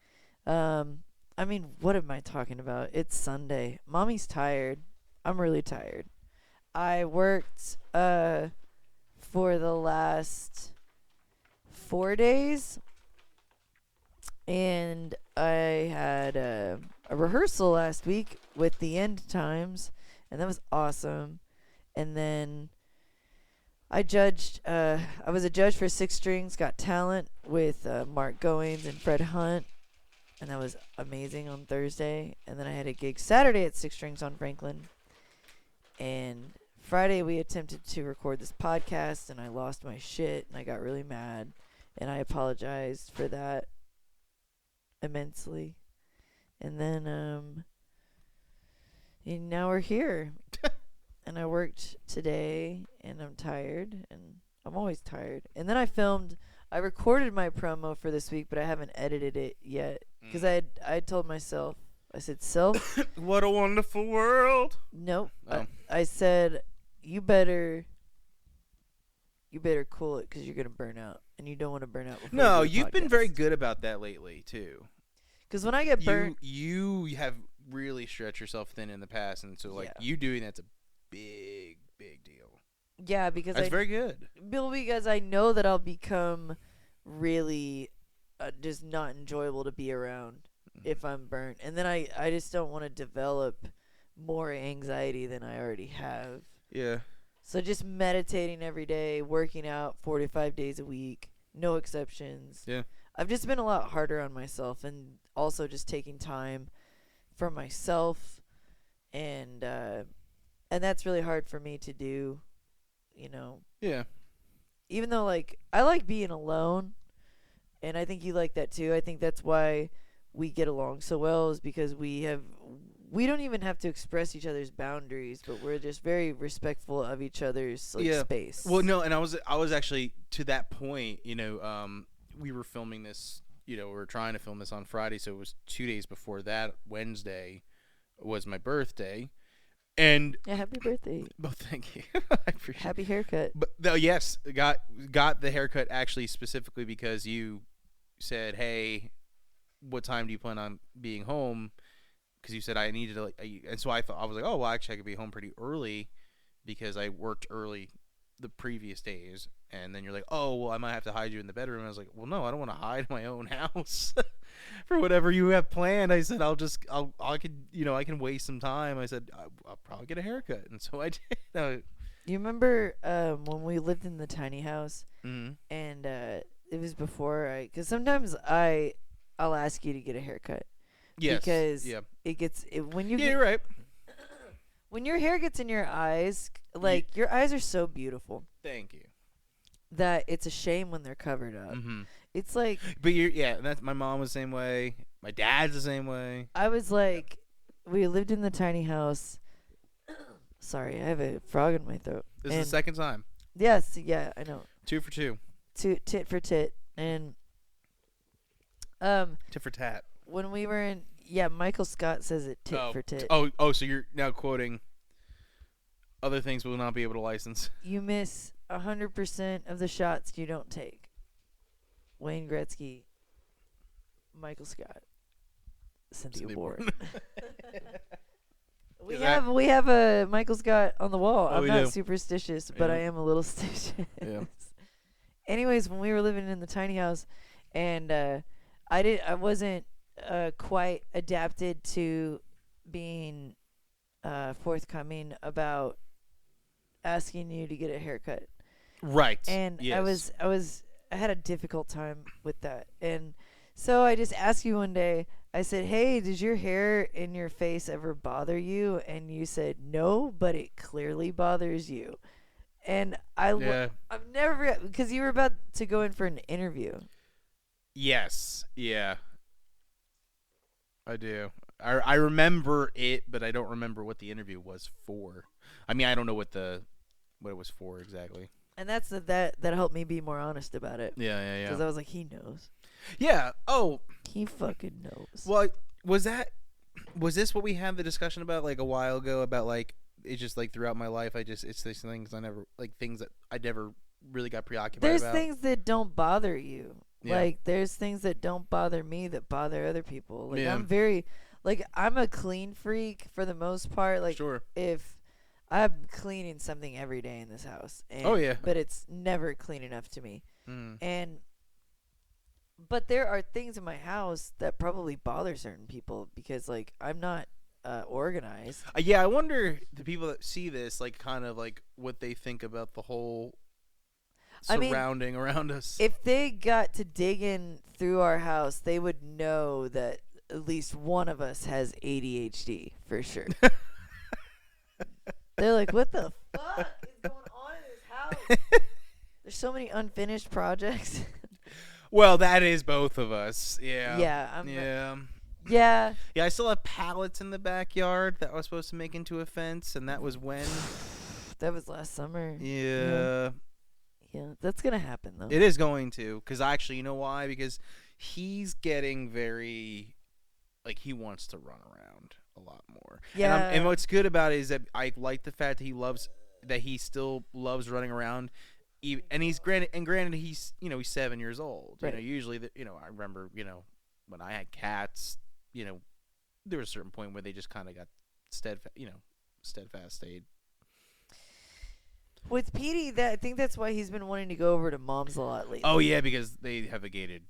I mean, what am I talking about? It's Sunday. Mommy's tired. I'm really tired. I worked for the last 4 days, and I had a rehearsal last week with the end times, and that was awesome. And then I was a judge for Six Strings Got Talent with Mark Goings and Fred Hunt, and that was amazing on Thursday. And then I had a gig Saturday at Six Strings on Franklin. And Friday we attempted to record this podcast, and I lost my shit, and I got really mad, and I apologized for that immensely. And then and now we're here. And I worked today, and I'm tired, and I'm always tired. And then I recorded my promo for this week, but I haven't edited it yet. Because I told myself, I said, self. What a wonderful world. Nope. Oh. I said, you better cool it because you're going to burn out. And you don't want to burn out before No, you do the you've been podcast. very good about that lately, too. Because when I get burnt. You have really stretched yourself thin in the past. And so, like, you doing that's a big, big deal. Yeah, because That's very good. Because I know that I'll become really just not enjoyable to be around if I'm burnt. And then I just don't want to develop more anxiety than I already have. Yeah. So just meditating every day, working out 45 days a week, no exceptions. Yeah. I've just been a lot harder on myself, and also just taking time for myself, and that's really hard for me to do, you know. Yeah. Even though, like, I like being alone, and I think you like that too. I think that's why we get along so well, is because we don't even have to express each other's boundaries, but we're just very respectful of each other's space. Well, no, and I was actually to that point, you know, we were filming this, you know, we were trying to film this on Friday, so it was 2 days before that. Wednesday was my birthday. And yeah, happy birthday. Well, thank you. I appreciate Happy haircut. But no, yes, got the haircut actually specifically because you said, "Hey, what time do you plan on being home?" Because you said I needed to, and so I was like, "Oh, well, actually, I could be home pretty early because I worked early the previous days." And then you're like, "Oh, well, I might have to hide you in the bedroom." And I was like, "Well, no, I don't want to hide in my own house for whatever you have planned." I said, I can waste some time. I said, I'll probably get a haircut, and so I did. You remember when we lived in the tiny house, Mm-hmm. and it was before because sometimes I'll ask you to get a haircut. Yes. Because You're right. When your hair gets in your eyes, like your eyes are so beautiful Thank you. that it's a shame when they're covered up. Mm-hmm. It's like, But that's my mom was the same way. My dad's the same way. I was like, we lived in the tiny house. Sorry, I have a frog in my throat. This is the second time. Yes, yeah, I know. 2 for 2. Tit for tit, and Tit for tat. when we were in, Michael Scott says it tit for tit. Oh, so you're now quoting other things we will not be able to license. You miss 100% of the shots you don't take. Wayne Gretzky, Michael Scott, Cynthia Ward. We have a Michael Scott on the wall. I'm not superstitious, but I am a little stitious. Yeah. Anyways, when we were living in the tiny house, and I wasn't quite adapted to being forthcoming about asking you to get a haircut. Right. And yes. I had a difficult time with that. And so I just asked you one day, I said, "Hey, does your hair in your face ever bother you?" And you said, "No, but it clearly bothers you." And I've never, because you were about to go in for an interview. Yes. Yeah. I do. I remember it, but I don't remember what the interview was for. I mean, I don't know what it was for exactly. And that helped me be more honest about it. Yeah. Because I was like, he knows. Yeah. Oh. He fucking knows. Well, was this what we had the discussion about like a while ago about like it's just like throughout my life it's these things I never like things that I never really got preoccupied There's about. things that don't bother you. Yeah. Like, there's things that don't bother me that bother other people. Like, Yeah. I'm very, like, I'm a clean freak for the most part. Like, Sure. if I'm cleaning something every day in this house. And, Oh, yeah. But it's never clean enough to me. Mm. But there are things in my house that probably bother certain people because, like, I'm not organized. Yeah, I wonder the people that see this, like, kind of like what they think about the whole surrounding around us. If they got to dig in through our house, they would know that at least one of us has ADHD for sure. They're like, what the fuck is going on in this house? There's so many unfinished projects. Well, that is both of us. Yeah. Yeah. Yeah. Yeah. I still have pallets in the backyard that I was supposed to make into a fence, and that was when. That was last summer. Yeah. Yeah, that's going to happen, though. It is going to, because actually, you know why? Because he's getting very, like, he wants to run around a lot more. Yeah. And what's good about it is that I like the fact that he still loves running around. And granted, he's 7 years old. Right. Usually, I remember, when I had cats, there was a certain point where they just kind of got steadfast stayed. With Petey, I think that's why he's been wanting to go over to Mom's a lot lately. Oh yeah, because they have a gated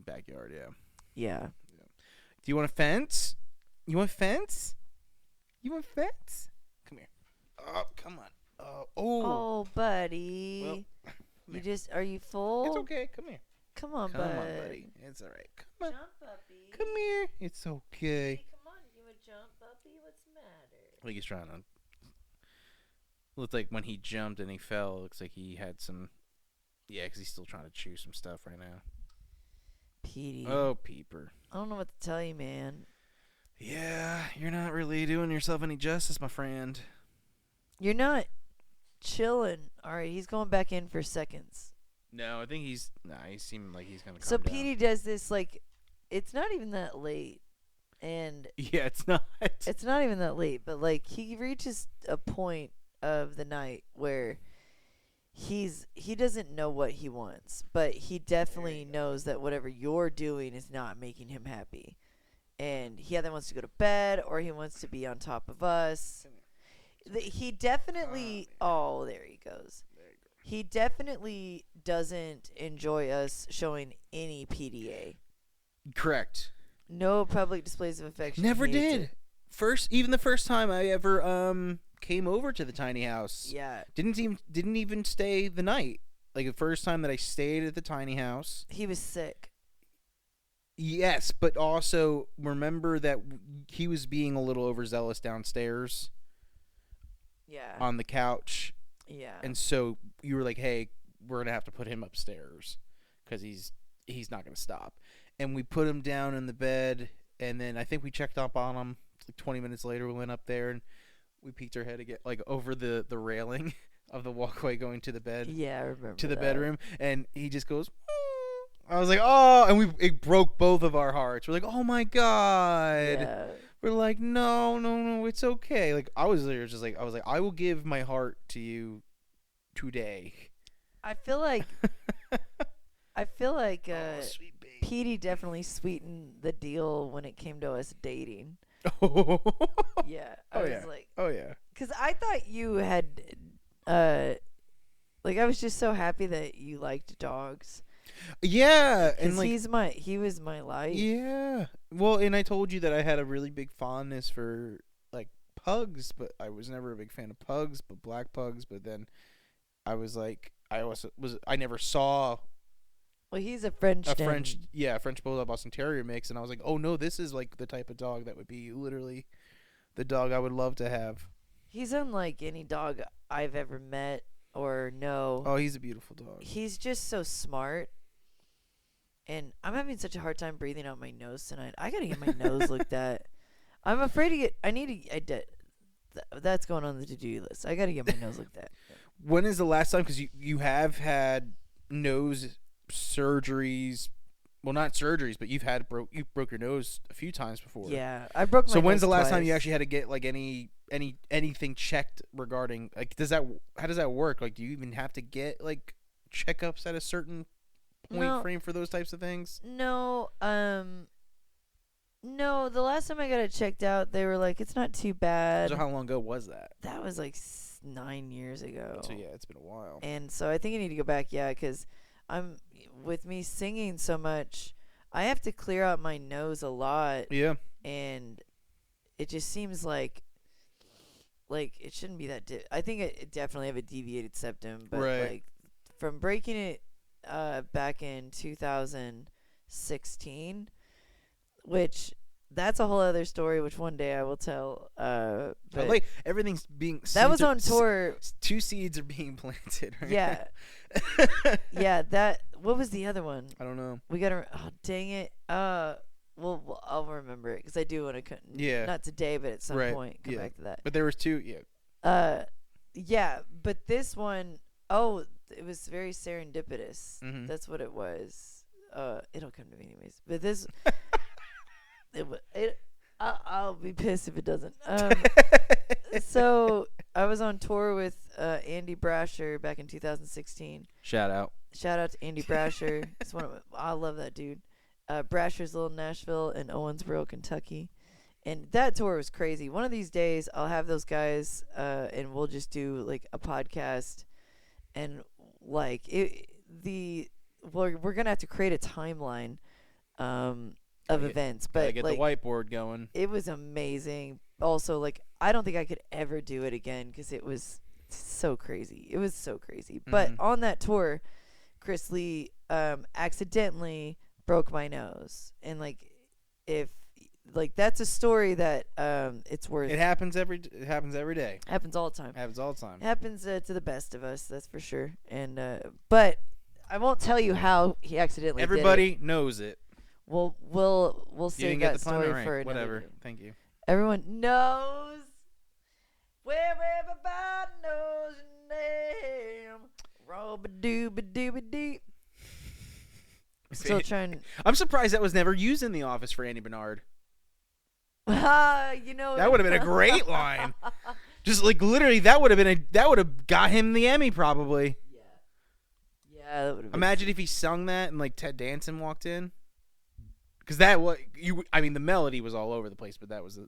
backyard. Yeah. Yeah. Do you want a fence? You want a fence? You want a fence? Come here. Oh, come on. Oh, buddy. Well, Are you full? It's okay. Come here. Come on, Come bud. on, buddy. It's all right. Come on. Jump, puppy. Come here. It's okay. Hey, come on. You want to jump, puppy? What's the matter? I think he's trying to. Looked like when he jumped and he fell, it looks like he had some. Yeah, because he's still trying to chew some stuff right now. Petey. Oh, Peeper. I don't know what to tell you, man. Yeah, you're not really doing yourself any justice, my friend. You're not chilling. All right, he's going back in for seconds. No, I think he seemed like he's going to come So down. Petey does this, like, it's not even that late. And Yeah, it's not. it's not even that late, but, like, he reaches a point of the night where he doesn't know what he wants, but he definitely knows that whatever you're doing is not making him happy. And he either wants to go to bed or he wants to be on top of us. He definitely there he goes. He definitely doesn't enjoy us showing any PDA. Correct. No public displays of affection. Never Hates did. it. Even the first time I ever came over to the tiny house. Yeah. Didn't even stay the night. Like the first time that I stayed at the tiny house. He was sick. Yes, but also remember that he was being a little overzealous downstairs Yeah. on the couch. Yeah. And so you were like, "Hey, we're going to have to put him upstairs cuz he's not going to stop." And we put him down in the bed, and then I think we checked up on him. Like 20 minutes later we went up there and we peeked our head again, like over the railing of the walkway going to the bed. Yeah, I remember to the that. bedroom, and he just goes. I was like, oh, and it broke both of our hearts. We're like, oh my god. Yeah. We're like, no, it's okay. Like I was there, I was like, I will give my heart to you today. I feel like Oh, sweet baby. Petey definitely sweetened the deal when it came to us dating. Oh, Yeah. I was like, oh yeah. because I thought you had, like, I was just so happy that you liked dogs. Yeah, and Because like he was my life. yeah. Well, and I told you that I had a really big fondness for like pugs, but I was never a big fan of pugs, but black pugs. But then I was like, I never saw Well, he's a French. French Bulldog Boston Terrier mix, and I was like, oh no, this is like the type of dog that would be literally the dog I would love to have. He's unlike any dog I've ever met or know. Oh, he's a beautiful dog. He's just so smart. And I'm having such a hard time breathing out my nose tonight. I gotta get my nose looked at. I'm afraid to get. That's going on the to-do list. I gotta get my nose looked at. When is the last time? Because you have had nose surgeries. Well, not surgeries, but you broke your nose a few times before. Yeah, I broke my So when's nose the last time twice. you actually had to get like anything checked regarding like how does that work? Like, do you even have to get like checkups at a certain point frame for those types of things? No, no. The last time I got it checked out, they were like, it's not too bad. So how long ago was that? That was like 9 years ago. So yeah, it's been a while. And so I think I need to go back, because with me singing so much, I have to clear out my nose a lot. Yeah. And it just seems like it shouldn't be that. I think it definitely have a deviated septum, but like from breaking it back in 2016, which that's a whole other story, which one day I will tell. But like everything's being. That was on tour. 2 seeds are being planted. Right? Yeah. Yeah. That. What was the other one? I don't know. We gotta. Oh, dang it. Well, I'll remember it because I do want to. Yeah. Not today, but at some point, come back to that. But there was 2. Yeah. Yeah. But this one, it was very serendipitous. Mm-hmm. That's what it was. It'll come to me anyways. But this. I'll be pissed if it doesn't. So I was on tour with Andy Brasher back in 2016. Shout out to Andy Brasher. I love that dude. Brasher's Little Nashville in Owensboro, Kentucky, and that tour was crazy. One of these days, I'll have those guys, and we'll just do like a podcast, and like we're gonna have to create a timeline. Of events, but get like, the whiteboard going. It was amazing. Also, like, I don't think I could ever do it again because it was so crazy. It was so crazy. Mm-hmm. But on that tour, Chris Lee accidentally broke my nose, and like, if like that's a story that it's worth. It happens every day. Happens all the time. Happens to the best of us, that's for sure. And but I won't tell you how he accidentally. Everybody did it. knows it. We'll save that story for another whatever. day. Thank you. Everyone knows where everybody knows your name. Roba-dooba-dooba-dee. Still trying. I'm surprised that was never used in The Office for Andy Bernard. You know that would have been a great line. Just like literally, that would have got him the Emmy probably. Yeah, that would have. Imagine if he sung that and like Ted Danson walked in. Because the melody was all over the place, but that was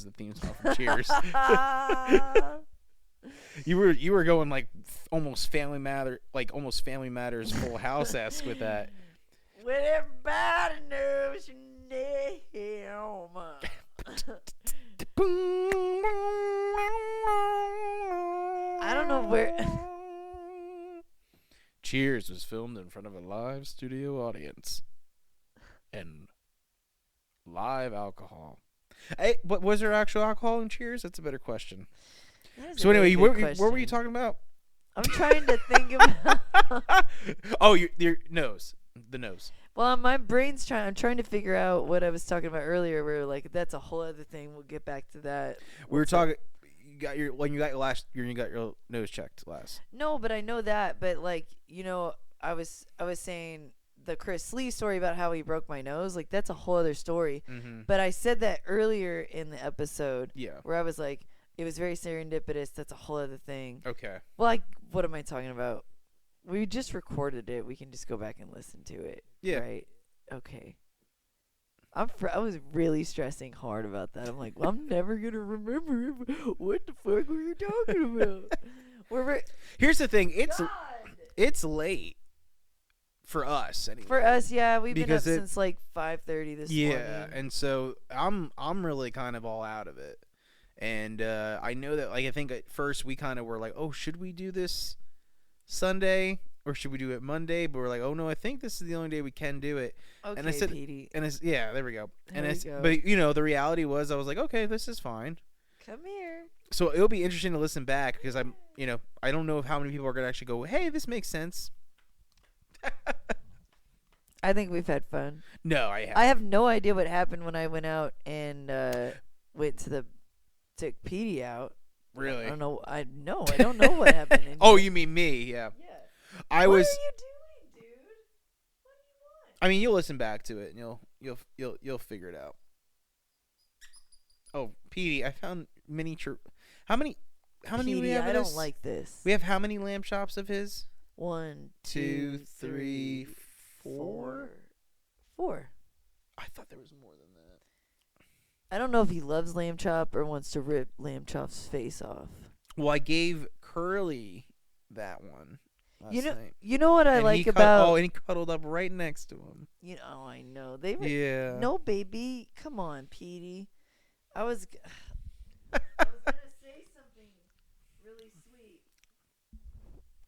the theme song from Cheers. you were going like almost Family Matters Full House-esque with that. When everybody knows your name. I don't know where. Cheers was filmed in front of a live studio audience. And live alcohol. Hey, but was there actual alcohol in Cheers? That's a better question. So anyway, what were you talking about? I'm trying to think about. Oh, your nose. The nose. Well, my brain's I'm trying to figure out what I was talking about earlier. Where like that's a whole other thing. We'll get back to that. We were talking. You got your nose checked last. No, but I know that. But like I was saying. The Chris Lee story about how he broke my nose, like that's a whole other story. Mm-hmm. But I said that earlier in the episode, where I was like, it was very serendipitous. That's a whole other thing. Okay. Well, what am I talking about? We just recorded it. We can just go back and listen to it. Yeah. Right. Okay. I was really stressing hard about that. I'm like, well, I'm never gonna remember what the fuck were you talking about. Here's the thing. It's late. For us, anyway. For us, yeah, we've been up since like 5:30 this morning. Yeah, and so I'm really kind of all out of it, and I know that I think at first we kind of were like, oh, should we do this Sunday or should we do it Monday? But we're like, oh no, I think this is the only day we can do it. Okay, and I said, Petey. And it's there we go. Go. But the reality was, I was like, okay, this is fine. Come here. So it'll be interesting to listen back because I don't know how many people are gonna actually go, hey, this makes sense. I think we've had fun. No, I haven't. I have no idea what happened when I went out and went took Petey out. Really? I don't know. I don't know what happened. Oh, you mean me? Yeah. What are you doing, dude? What do you want? I mean, you'll listen back to it and you'll figure it out. Oh, Petey, I found miniature. How many Petey, do we have? I don't like this. We have how many lamb chops of his? 1, 2, 3, 4? 4. I thought there was more than that. I don't know if he loves lamb chop or wants to rip lamb chop's face off. Well, I gave Curly that one last night. You know what I And like about. Oh, and he cuddled up right next to him. I know they were. Yeah. No, baby, come on, Petey. I was gonna say something really sweet.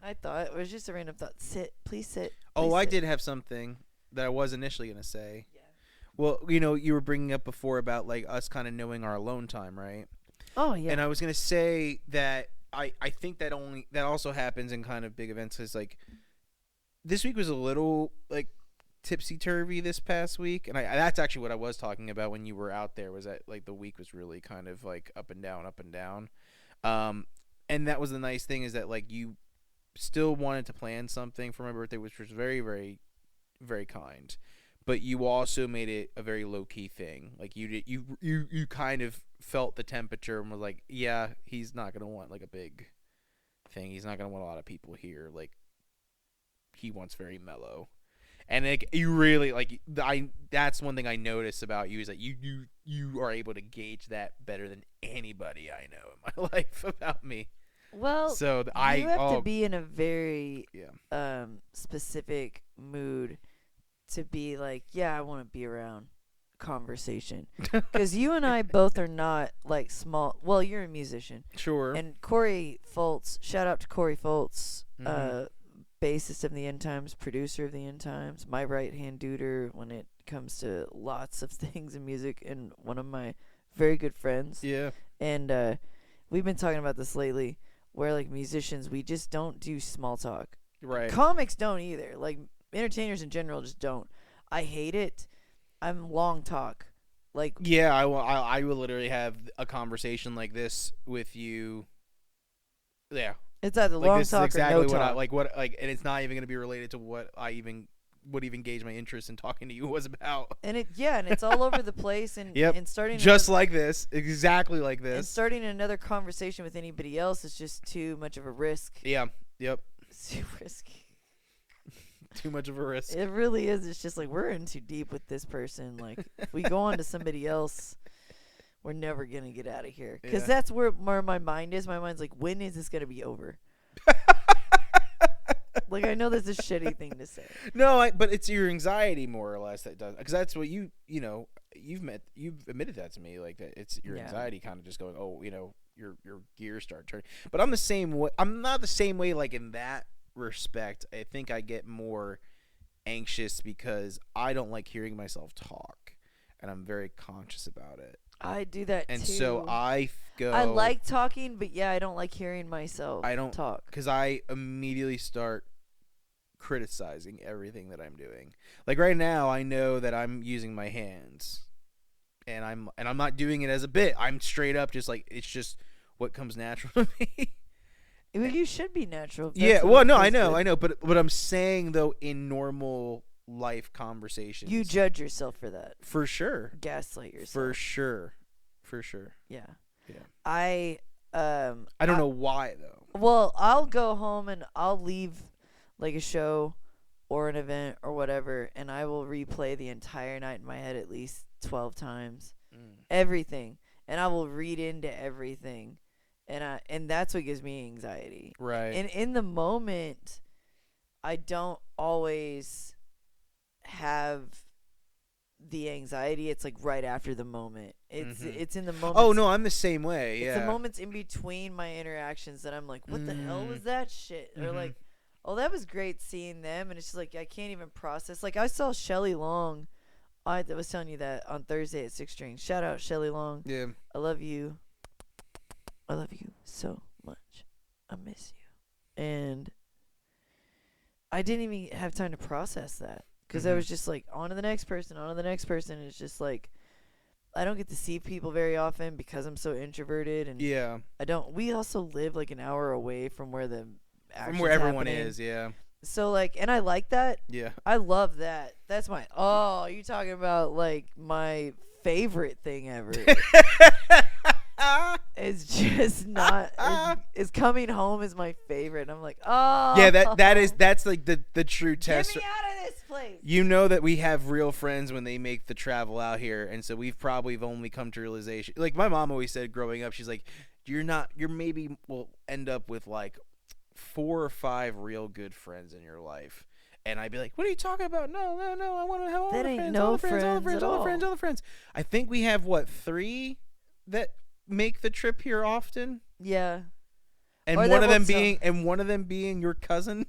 I thought it was just a random thought. Sit, please sit. Oh, please I sit. did have something that I was initially gonna say. Yeah. Well, you were bringing up before about like us kind of knowing our alone time, right? Oh yeah. And I was gonna say that I think that also happens in kind of big events. Is like this week was a little like tipsy turvy this past week, and that's actually what I was talking about when you were out there. Was that like the week was really kind of like up and down, and that was the nice thing is that like you still wanted to plan something for my birthday, which was very, very, very kind. But you also made it a very low key thing. Like you kind of felt the temperature and was like, yeah, he's not gonna want like a big thing. He's not gonna want a lot of people here. Like he wants very mellow. And like you really like that's one thing I noticed about you is that you are able to gauge that better than anybody I know in my life about me. Well, so you have to be in a very yeah. Specific mood to be like, yeah, I want to be around conversation. Because you and I both are not like small. Well, you're a musician. Sure. And Corey Foltz, shout out to Corey Foltz, bassist of the End Times, producer of the End Times, my right-hand duder when it comes to lots of things in music, and one of my very good friends. Yeah. And we've been talking about this lately, where like musicians, we just don't do small talk. Right. Comics don't either. Like entertainers in general just don't. I hate it. I'm long talk. Like yeah, I will literally have a conversation like this with you. Yeah. It's either like long this talk is exactly or no what talk. And it's not even going to be related to what I even would even gauge my interest in talking to you was about. And it's all over the place and yep. and starting just like this, exactly like this. And starting another conversation with anybody else is just too much of a risk. Yeah. Yep. It's too risky. Too much of a risk. It really is. It's just like we're in too deep with this person. Like if we go on to somebody else, we're never gonna get out of here. Because that's where my mind is. My mind's like, when is this gonna be over? Like I know that's a shitty thing to say. No, but it's your anxiety more or less that does. Because that's what you've admitted that to me. Like that it's your anxiety kind of just going, oh, your gears start turning. But I'm the same way. I'm not the same way. Like in that respect, I think I get more anxious because I don't like hearing myself talk, and I'm very conscious about it. I do that and too. So I like talking, but yeah, I don't like hearing myself talk. Because I immediately start criticizing everything that I'm doing. Like right now, I know that I'm using my hands, and I'm not doing it as a bit. I'm straight up just like it's just what comes natural to me. Well, you should be natural. Yeah. Well, no, I know, but I'm saying though, in normal life conversations, you judge yourself for that. For sure. Gaslight yourself. For sure. Yeah. Yeah. I don't know why though. Well, I'll go home and I'll leave like a show or an event or whatever, and I will replay the entire night in my head at least 12 times. Everything. And I will read into everything. And that's what gives me anxiety. Right. And in the moment, I don't always have the anxiety. It's like right after the moment. It's in the moment. Oh no, I'm the same way. Yeah. It's the moments in between my interactions that I'm like, what the hell was that shit? Or like, oh, that was great seeing them, and it's just like I can't even process. Like I saw Shelley Long. I was telling you that on Thursday at 6 Strings. Shout out Shelley Long. Yeah. I love you. I love you so much. I miss you. And I didn't even have time to process that because I was just like on to the next person, on to the next person. It's just like I don't get to see people very often because I'm so introverted, and yeah, I don't. We also live like an hour away from where everyone is. Yeah. So like, and I like that. Yeah. I love that. That's my. Oh, you talking about like my favorite thing ever. It's just not. It's coming home is my favorite. And I'm like, oh. Yeah, that's like the true test. Get me out of this place. You know that we have real friends when they make the travel out here, and so we've probably only come to realization. Like my mom always said growing up, she's like, you're maybe will end up with like 4 or 5 real good friends in your life. And I'd be like, what are you talking about? No, I want to have all That the ain't friends, no all the friends, all the friends friends, at all the all. friends, all the friends. I think we have, 3 that make the trip here often? Yeah. And Or one that of them will one of them being your cousin?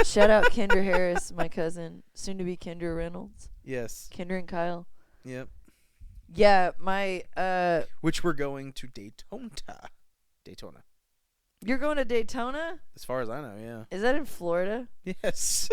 Shout out Kendra Harris, my cousin, soon to be Kendra Reynolds. Yes. Kendra and Kyle. Yep. Yeah, my Which we're going to Daytona. You're going to Daytona? As far as I know, yeah. Is that in Florida? Yes.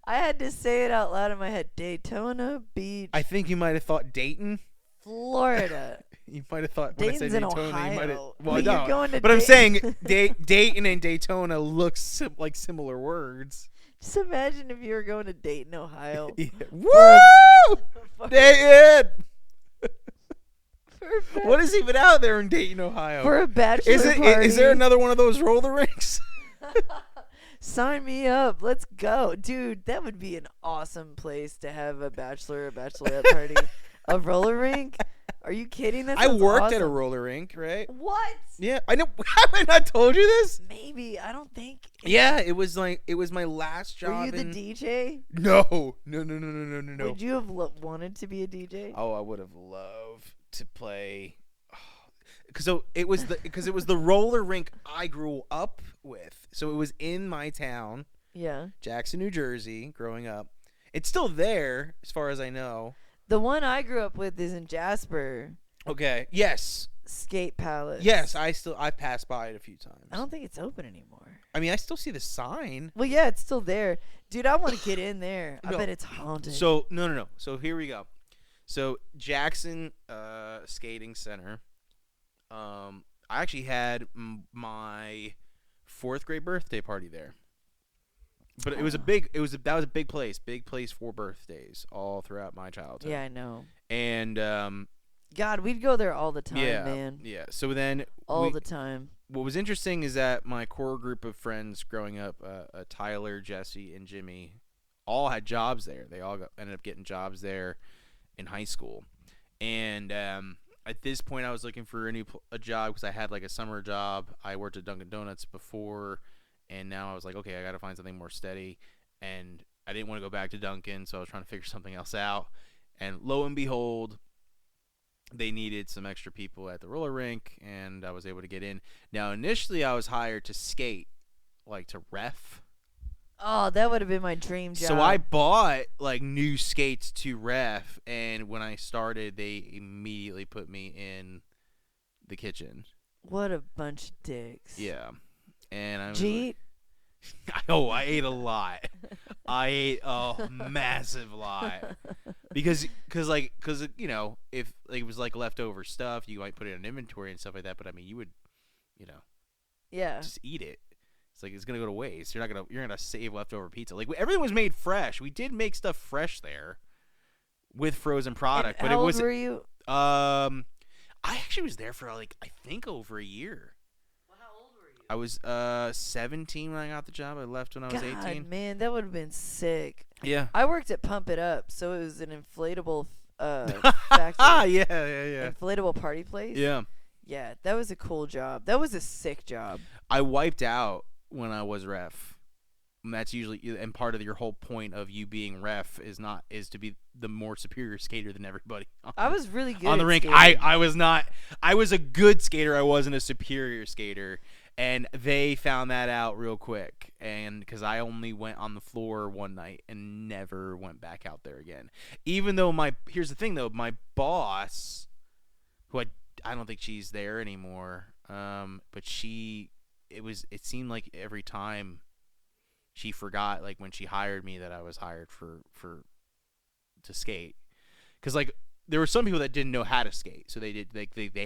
I had to say it out loud in my head. Daytona Beach, I think you might have thought Dayton. Florida. You might have thought Dayton's when I said in Daytona, you might have. Ohio. Well, But no. you're going to But I'm Dayton. saying Dayton and Daytona look like similar words. Just imagine if you were going to Dayton, Ohio. Yeah. For Woo! for- Dayton! for a ba- What is even out there in Dayton, Ohio? for a bachelor party. Is there another one of those roller rinks? Sign me up. Let's go. Dude, that would be an awesome place to have a bachelor or bachelorette party. A roller rink? Are you kidding? That I sounds worked at a awesome. roller rink, right? What? Yeah, I know. Have I not told you this? Maybe. I don't think. Yeah, it was my last job. Were you the DJ? No. Would you have wanted to be a DJ? Oh, I would have loved to play. So it was the roller rink I grew up with. So it was in my town, Yeah. Jackson, New Jersey, growing up. It's still there, as far as I know. The one I grew up with is in Jasper. Okay. Yes. Skate Palace. Yes. I passed by it a few times. I don't think it's open anymore. I mean, I still see the sign. Well, yeah, it's still there. Dude, I want to get in there. I No. bet it's haunted. So no. So here we go. So Jackson Skating Center. I actually had my 4th grade birthday party there. But it was a big big place for birthdays all throughout my childhood. Yeah, I know. And God, we'd go there all the time, man. yeah. So then All the time. what was interesting is that my core group of friends growing up, Tyler, Jesse, and Jimmy, all had jobs there. They all ended up getting jobs there in high school. And at this point, I was looking for a job because I had like a summer job. I worked at Dunkin' Donuts before, and now I was like, okay, I got to find something more steady. And I didn't want to go back to Dunkin', so I was trying to figure something else out. And lo and behold, they needed some extra people at the roller rink, and I was able to get in. Now, initially, I was hired to skate, like to ref. Oh, that would have been my dream job. So I bought like new skates to ref, and when I started, they immediately put me in the kitchen. What a bunch of dicks. Yeah, and I was Jeet? like, I ate a lot. I ate a massive lot because you know, if like, it was like leftover stuff, you might put it in inventory and stuff like that. But I mean, you would, you know, Yeah. just eat it. It's like it's gonna go to waste. You're gonna save leftover pizza. Like everything was made fresh. We did make stuff fresh there with frozen product, And but how it old was were you? I actually was there for like I think over a year. Well, how old were you? I was 17 when I got the job. I left when I was God, 18. man, that would have been sick. Yeah. I worked at Pump It Up, so it was an inflatable factory. yeah. Inflatable party place. Yeah. Yeah, that was a cool job. That was a sick job. I wiped out when I was ref. And that's usually, and part of your whole point of you being ref is to be the more superior skater than everybody. I was really good on the at rink. skating. I was not. I was a good skater. I wasn't a superior skater, and they found that out real quick. And because I only went on the floor one night and never went back out there again. Even though here's the thing though, my boss, who I don't think she's there anymore. But it seemed like every time she forgot, like when she hired me, that I was hired to skate. Because like there were some people that didn't know how to skate, so they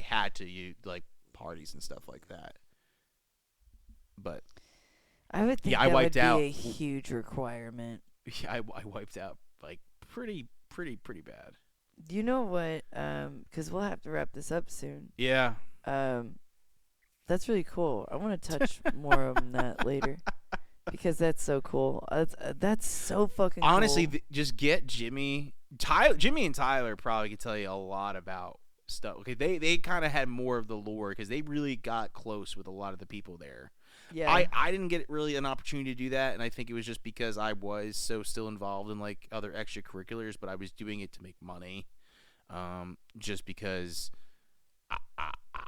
had to use like parties and stuff like that. But I would think yeah, I that wiped would out. be a huge requirement. yeah, I wiped out like pretty bad. Do you know what? Because we'll have to wrap this up soon. Yeah. That's really cool. I want to touch more on that later. because that's so cool. That's so fucking Honestly, cool. just get Jimmy and Tyler probably could tell you a lot about stuff. Okay, they kind of had more of the lore because they really got close with a lot of the people there. Yeah. I didn't get really an opportunity to do that, and I think it was just because I was so still involved in like other extracurriculars, but I was doing it to make money. Just because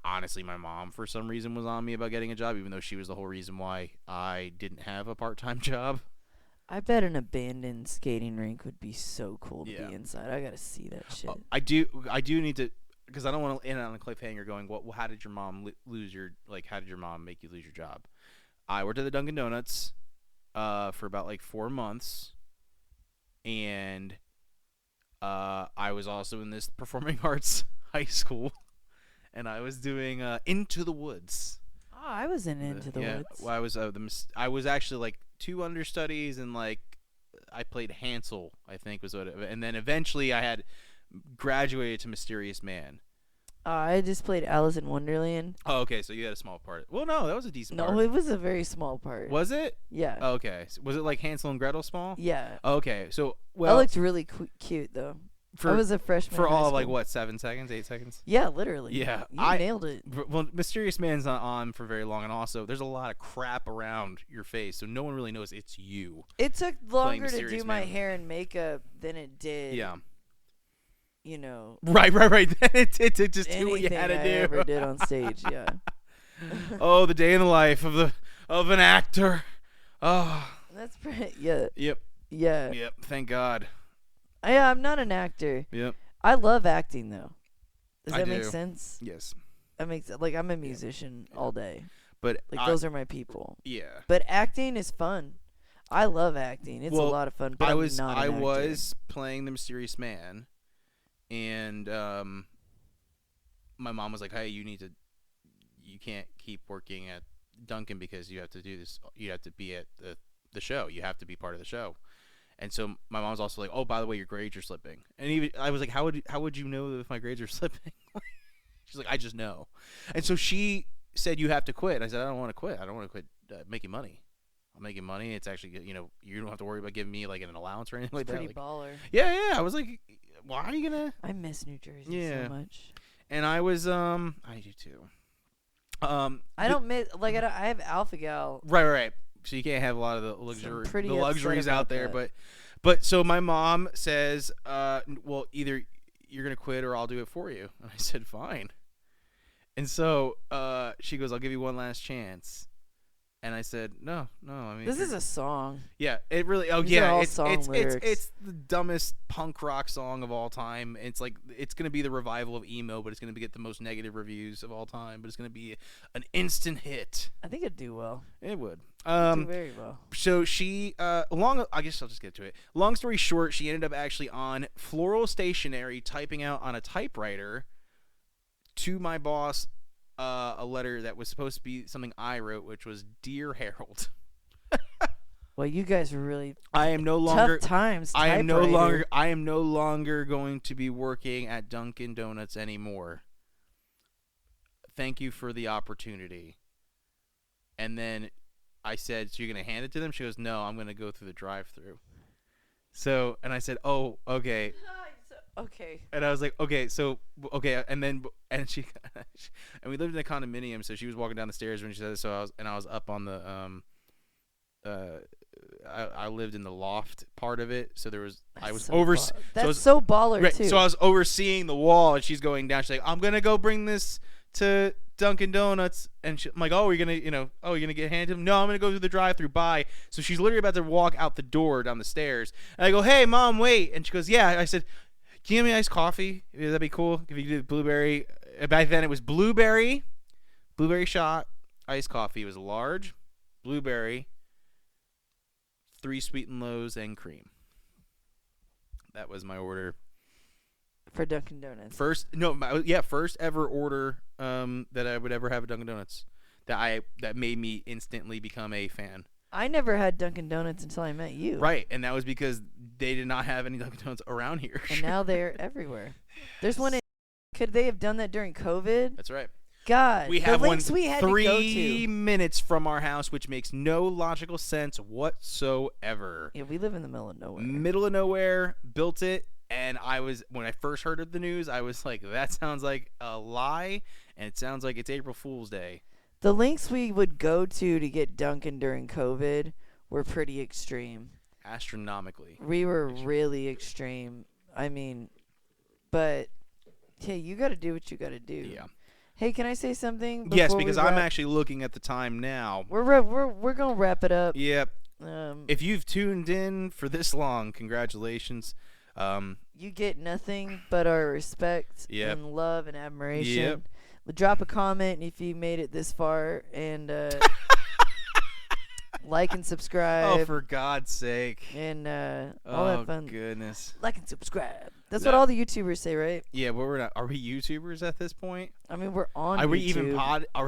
honestly, my mom for some reason was on me about getting a job, even though she was the whole reason why I didn't have a part-time job. I bet an abandoned skating rink would be so cool to Yeah. be inside. I gotta see that shit. I do need to, because I don't want to end on a cliffhanger going, well, how did your mom how did your mom make you lose your job? I worked at the Dunkin' Donuts for about like 4 months, and I was also in this performing arts high school, and I was doing Into the Woods. Oh, I was Into the Woods. Well, I was actually like 2 understudies, and like I played Hansel, I think was what and then eventually I had graduated to Mysterious Man. I just played Alice in Wonderland. Oh, okay, so you had a small part. Well, no, that was a decent part. No, it was a very small part. Was it? Yeah. Oh, okay. So was it like Hansel and Gretel small? Yeah. Okay, so I looked really cute though. I was a freshman for in high all of like school. what, 7 seconds, 8 seconds? Yeah, literally. Yeah, you nailed it. Well, Mysterious Man's not on for very long, and also there's a lot of crap around your face, so no one really knows it's you. It took longer to Mysterious do my Man. hair and makeup than it did. Yeah. You know. Right. it took just do what you anything had to I do. ever did on stage. Yeah. Oh, the day in the life of an actor. Oh. That's pretty. Yeah. Yep. Yeah. Yep. Thank God. I'm not an actor. Yep. I love acting though. Does I that make do. sense? Yes. That makes like I'm a musician all day. But Like those are my people. Yeah. But acting is fun. I love acting. It's a lot of fun. But I I'm was not an actor. was playing the Mysterious Man, and my mom was like, "Hey, you can't keep working at Dunkin' because you have to do this. You have to be at the show. You have to be part of the show." And so my mom's also like, "Oh, by the way, your grades are slipping." And even I was like, "How would you know if my grades are slipping?" She's like, "I just know." And so she said, "You have to quit." And I said, "I don't want to quit. I don't want to quit making money. I'm making money. It's actually, you don't have to worry about giving me like an allowance or anything like Pretty that." baller. Yeah. I was like, "Why are you gonna?" I miss New Jersey Yeah. so much. And I was, I do too. I don't miss like I have Alpha Gal. Right. So you can't have a lot of the pretty upset luxuries about out there, that. but so my mom says, well, either you're gonna quit or I'll do it for you. And I said, fine. And so she goes, I'll give you one last chance. And I said, no. I mean, This is a song. yeah. It really. Oh These yeah. are all It's song lyrics. it's the dumbest punk rock song of all time. It's like it's gonna be the revival of emo, but it's gonna get the most negative reviews of all time. But it's gonna be an instant hit. I think it'd do well. It would. It'd do very well. So she, I guess I'll just get to it. Long story short, she ended up actually on Floral Stationery typing out on a typewriter to my boss a letter that was supposed to be something I wrote, which was, "Dear Harold." Well, you guys were really I am no longer tough times. I am no typewriter. longer going to be working at Dunkin' Donuts anymore. Thank you for the opportunity. And then I said, "So you're going to hand it to them?" She goes, "No, I'm going to go through the drive-thru." So, and I said, "Oh, okay." Okay. And I was like, "Okay, so okay." And she and we lived in a condominium, so she was walking down the stairs when she said it. So I was up on the I lived in the loft part of it, so there was That's so baller right, too. so I was overseeing the wall, and she's going down. She's like, "I'm gonna go bring this to Dunkin' Donuts," and I'm like, "Oh, you're gonna get handed to him?" "No, I'm gonna go through the drive-thru. Bye." So she's literally about to walk out the door down the stairs, and I go, "Hey, Mom, wait!" And she goes, "Yeah." I said, "Can you give me iced coffee? That'd be cool if you did blueberry." Back then, it was blueberry shot, iced coffee. It was large, blueberry, 3 sweetened lows, and cream. That was my order. For Dunkin' Donuts. First ever order that I would ever have at Dunkin' Donuts. That made me instantly become a fan. I never had Dunkin' Donuts until I met you. Right, and that was because they did not have any Dunkin' Donuts around here. And now they're everywhere. There's one. Could they have done that during COVID? That's right. God, We the have one links we had to go 3 to. minutes from our house, which makes no logical sense whatsoever. Yeah, we live in the middle of nowhere. Middle of nowhere, built it, and when I first heard of the news, I was like, that sounds like a lie, and it sounds like it's April Fool's Day. The links we would go to get Dunkin' during COVID were pretty extreme. Astronomically. We were really extreme. I mean, but hey, you got to do what you got to do. Yeah. Hey, can I say something? Yes, before we because I'm wrap? actually looking at the time now. We're gonna wrap it up. Yep. Um, If you've tuned in for this long, congratulations. you get nothing but our respect Yep. and love and admiration. Yep. Drop a comment if you made it this far, and like and subscribe. Oh, for God's sake. And all that fun. Goodness. Like and subscribe. That's No. what all the YouTubers say, right? Yeah, but we're not. Are we YouTubers at this point? I mean, we're on Are we YouTube.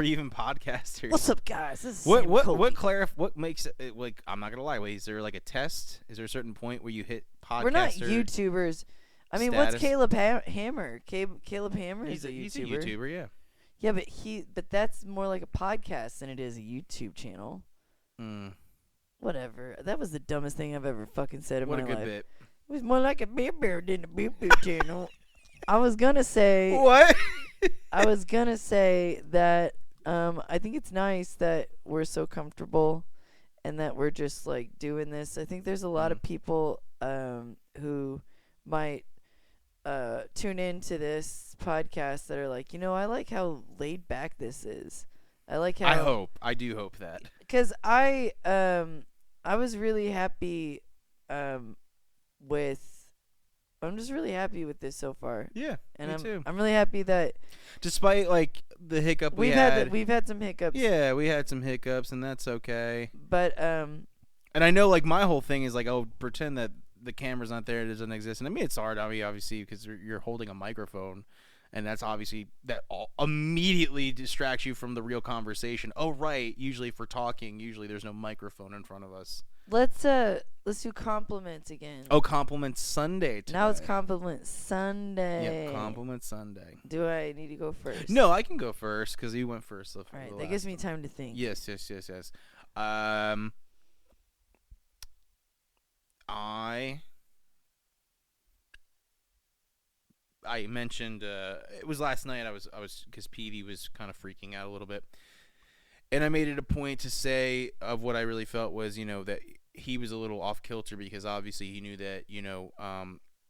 even podcasters? What's up, guys? This is What Sam what Colby. what makes it like? I'm not gonna lie. Wait, is there like a test? Is there a certain point where you hit podcaster? We're not YouTubers. I mean, what's status? Caleb Hammer? Caleb Hammer is a YouTuber. He's a YouTuber, yeah. Yeah, but that's more like a podcast than it is a YouTube channel. Mm, Whatever. That was the dumbest thing I've ever fucking said in what my a good life. bit. It was more like a beer than a beer channel. I was gonna say What? I was gonna say that I think it's nice that we're so comfortable and that we're just like doing this. I think there's a lot of people who might tune into this podcast that are like, I like how laid back this is. I like how I do hope that. because I was really happy with. I'm just really happy with this so far. Yeah, And me too. I'm really happy that Despite like the hiccup we've had some hiccups. Yeah, we had some hiccups, and that's okay. But And I know, like, my whole thing is like, oh, pretend that the camera's not there, it doesn't exist. And I mean, it's hard, obviously, because you're holding a microphone, and that's obviously that immediately distracts you from the real conversation. Oh, right. Usually for talking, there's no microphone in front of us. let's do compliments again. Oh, Compliment Sunday today. Now it's compliment Sunday. Yep, Compliment Sunday. Do I need to go first? No, I can go first because you went first. All right, that gives me time to think. Yes. I mentioned it was last night. I was because Peavy was kind of freaking out a little bit, and I made it a point to say of what I really felt was that he was a little off kilter because obviously he knew that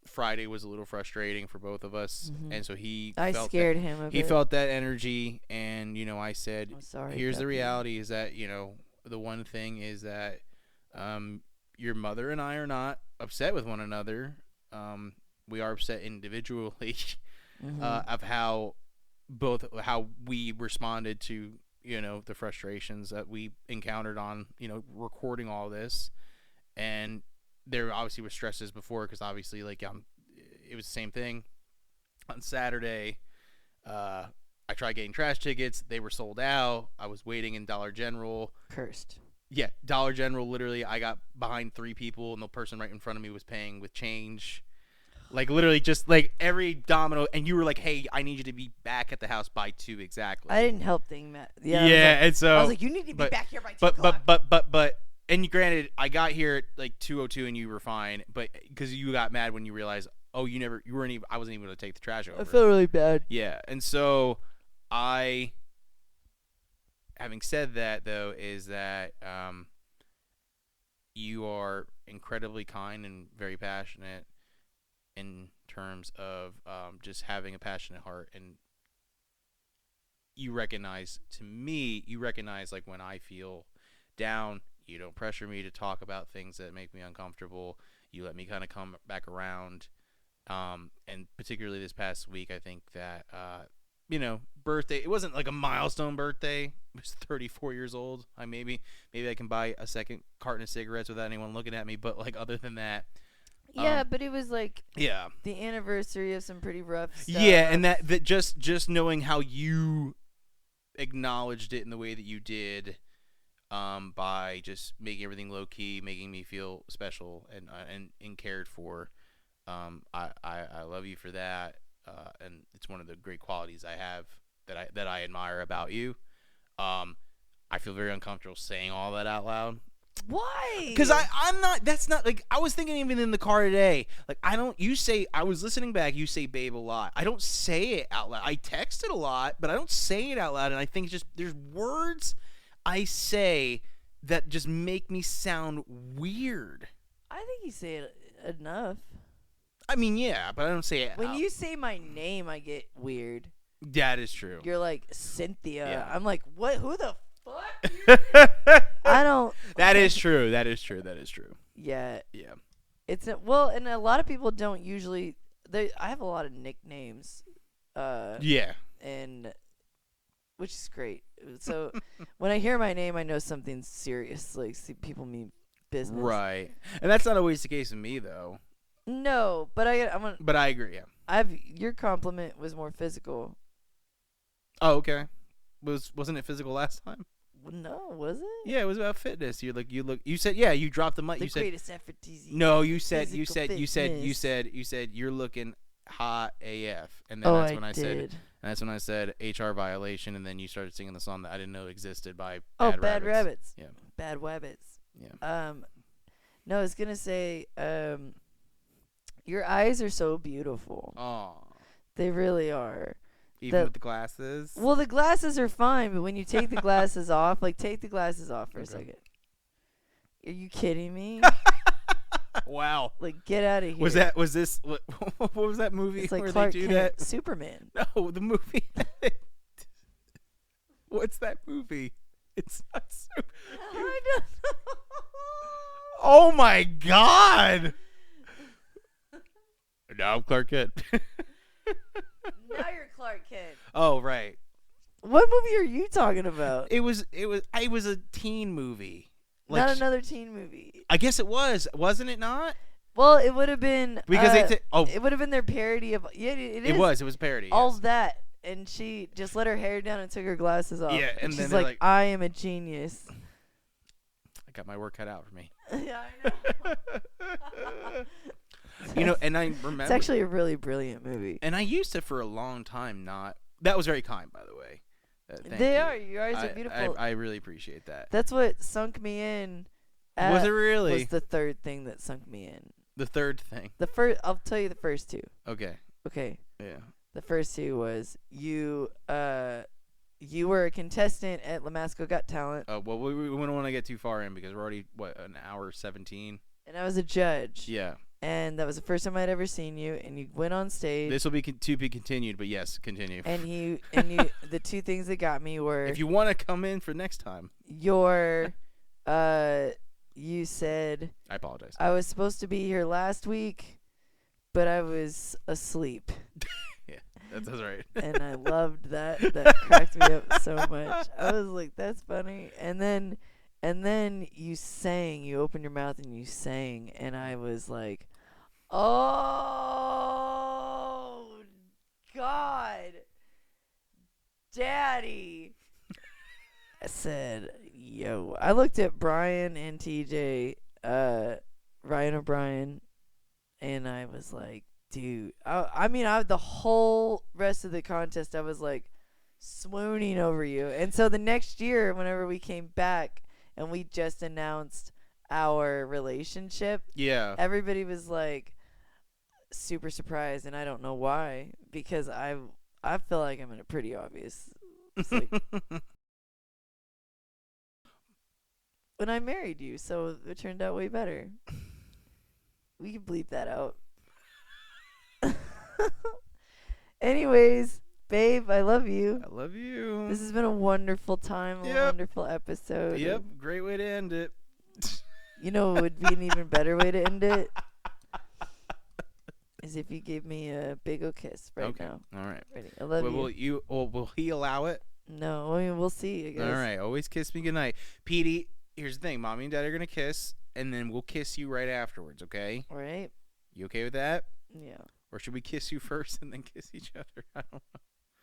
Friday was a little frustrating for both of us, and so I felt scared that, him a bit. He felt that energy, and I said, I'm sorry. here's the Peppy. reality: is that the one thing is that your mother and I are not upset with one another. We are upset individually of how we responded to the frustrations that we encountered on recording all this, and there obviously was stresses before because obviously like it was the same thing on Saturday. I tried getting trash tickets, they were sold out. I was waiting in Dollar General. Cursed. Yeah, Dollar General, literally I got behind 3 people and the person right in front of me was paying with change. Like literally just like every domino, and you were like, "Hey, I need you to be back at the house by 2 exactly." I didn't help thing, Matt. Yeah, I was like, and so I was like, you need to be back here by 2 o'clock. but and granted, I got here at like 2:02 and you were fine, but because you got mad when you realized, oh, you weren't even, I wasn't even able to take the trash over. I felt really bad. Yeah, and so having said that though, is that you are incredibly kind and very passionate in terms of just having a passionate heart, and you recognize like when I feel down, you don't pressure me to talk about things that make me uncomfortable. You let me kind of come back around, and particularly this past week, I think that birthday, it wasn't like a milestone birthday. It was 34 years old. Maybe I can buy a second carton of cigarettes without anyone looking at me, but like other than that, Yeah, but it was like the anniversary of some pretty rough stuff. Yeah, and that just knowing how you acknowledged it in the way that you did, by just making everything low key, making me feel special and cared for. I love you for that, and it's one of the great qualities I have that I admire about you. I feel very uncomfortable saying all that out loud. Why? Because I'm not. That's not like I was thinking even in the car today. Like I don't. You say I was listening back. You say babe a lot. I don't say it out loud. I text it a lot, but I don't say it out loud. And I think it's just there's words I say that just make me sound weird. I think you say it enough. I mean, yeah, but I don't say it. When you say my name, I get weird. That is true. You're like Cynthia. Yeah. I'm like, what? Who the fuck? I don't. That is true. That is true. That is true. Yeah. Yeah. It's well, and a lot of people don't usually. I have a lot of nicknames. Yeah. And which is great. So when I hear my name, I know something's serious. Like people mean business. Right. And that's not always the case with me though. No, but But I agree. Yeah. Your compliment was more physical. Oh, okay. Wasn't it physical last time? No, was it? Yeah, it was about fitness. You said yeah, you dropped the mic. The You said greatest effort is easy. no. You said you're looking hot AF, and then that's when I said, and that's when I said HR violation, and then you started singing the song that I didn't know existed by Bad Rabbits. Yeah. Bad Wabbits. Yeah. No, I was gonna say, your eyes are so beautiful. Oh. They really are. Even with the glasses. Well, the glasses are fine, but when you take the glasses off, like take the glasses off for a second. Are you kidding me? Wow. Like, get out of here. Was this what was that movie It's like where Clark they do Kent, that? Superman. No, the movie. What's that movie? It's not Superman. I don't know. Oh my God. Now I'm Clark Kent. Now you're Clark Kent. Oh right. What movie are you talking about? It was a teen movie. Not another teen movie. I guess it was. Wasn't it not? Well, it would have been Because it would have been their parody of it was a parody. all Yes. that, and she just let her hair down and took her glasses off. Yeah, and she's then they're like, like- I am a genius. I got my work cut out for me. Yeah, I know. And I remember It's actually a really brilliant movie. and I used to for a long time not. That was very kind, by the way. Thank They you. are. Your eyes are beautiful. I really appreciate that. That's what sunk me in. Was it really? Was the third thing that sunk me in. The third thing. The first, I'll tell you the first two. Okay. Okay. Yeah. The first two was you were a contestant at Lamasco Got Talent, Well, we don't want to get too far in because we're already an hour 17. and I was a judge. Yeah. And that was the first time I'd ever seen you, and you went on stage. This will be to be continued, but yes, continue. And you the two things that got me were If you want to come in for next time, your you said I apologize. I was supposed to be here last week, but I was asleep. Yeah, that's right. And I loved that. That cracked me up so much. I was like, that's funny. And then you sang. You opened your mouth and you sang, and I was like, oh God, Daddy. I said, yo. I looked at Brian and TJ, Ryan O'Brien, and I was like, dude. I mean, the whole rest of the contest, I was like swooning over you. And so the next year, whenever we came back and we just announced our relationship, Yeah. everybody was like super surprised, and I don't know why, because I feel like I'm in a pretty obvious. It's like, when I married you, so it turned out way better. We can bleep that out. Anyways, babe, I love you. I love you. This has been a wonderful time, a Yep. wonderful episode. Yep, great way to end it. You know what would be an even better way to end it? Is if you gave me a big ol' kiss right now. All right. Ready? I love you. Will he allow it? No, I mean, we'll see, I guess. All right. Always kiss me goodnight. Petey, here's the thing. Mommy and Dad are going to kiss, and then we'll kiss you right afterwards, okay? All right? You okay with that? Yeah. Or should we kiss you first and then kiss each other? I don't know.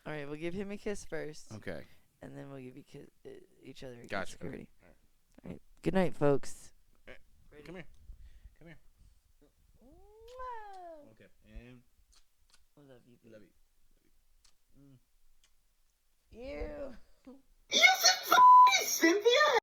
All right, we'll give him a kiss first. Okay. And then we'll give you each other a kiss. Gotcha. Okay, Okay. ready? All right. Good night, folks. Come here. Come here. Okay. And I love you. love you. Ew. You said fucking Cynthia?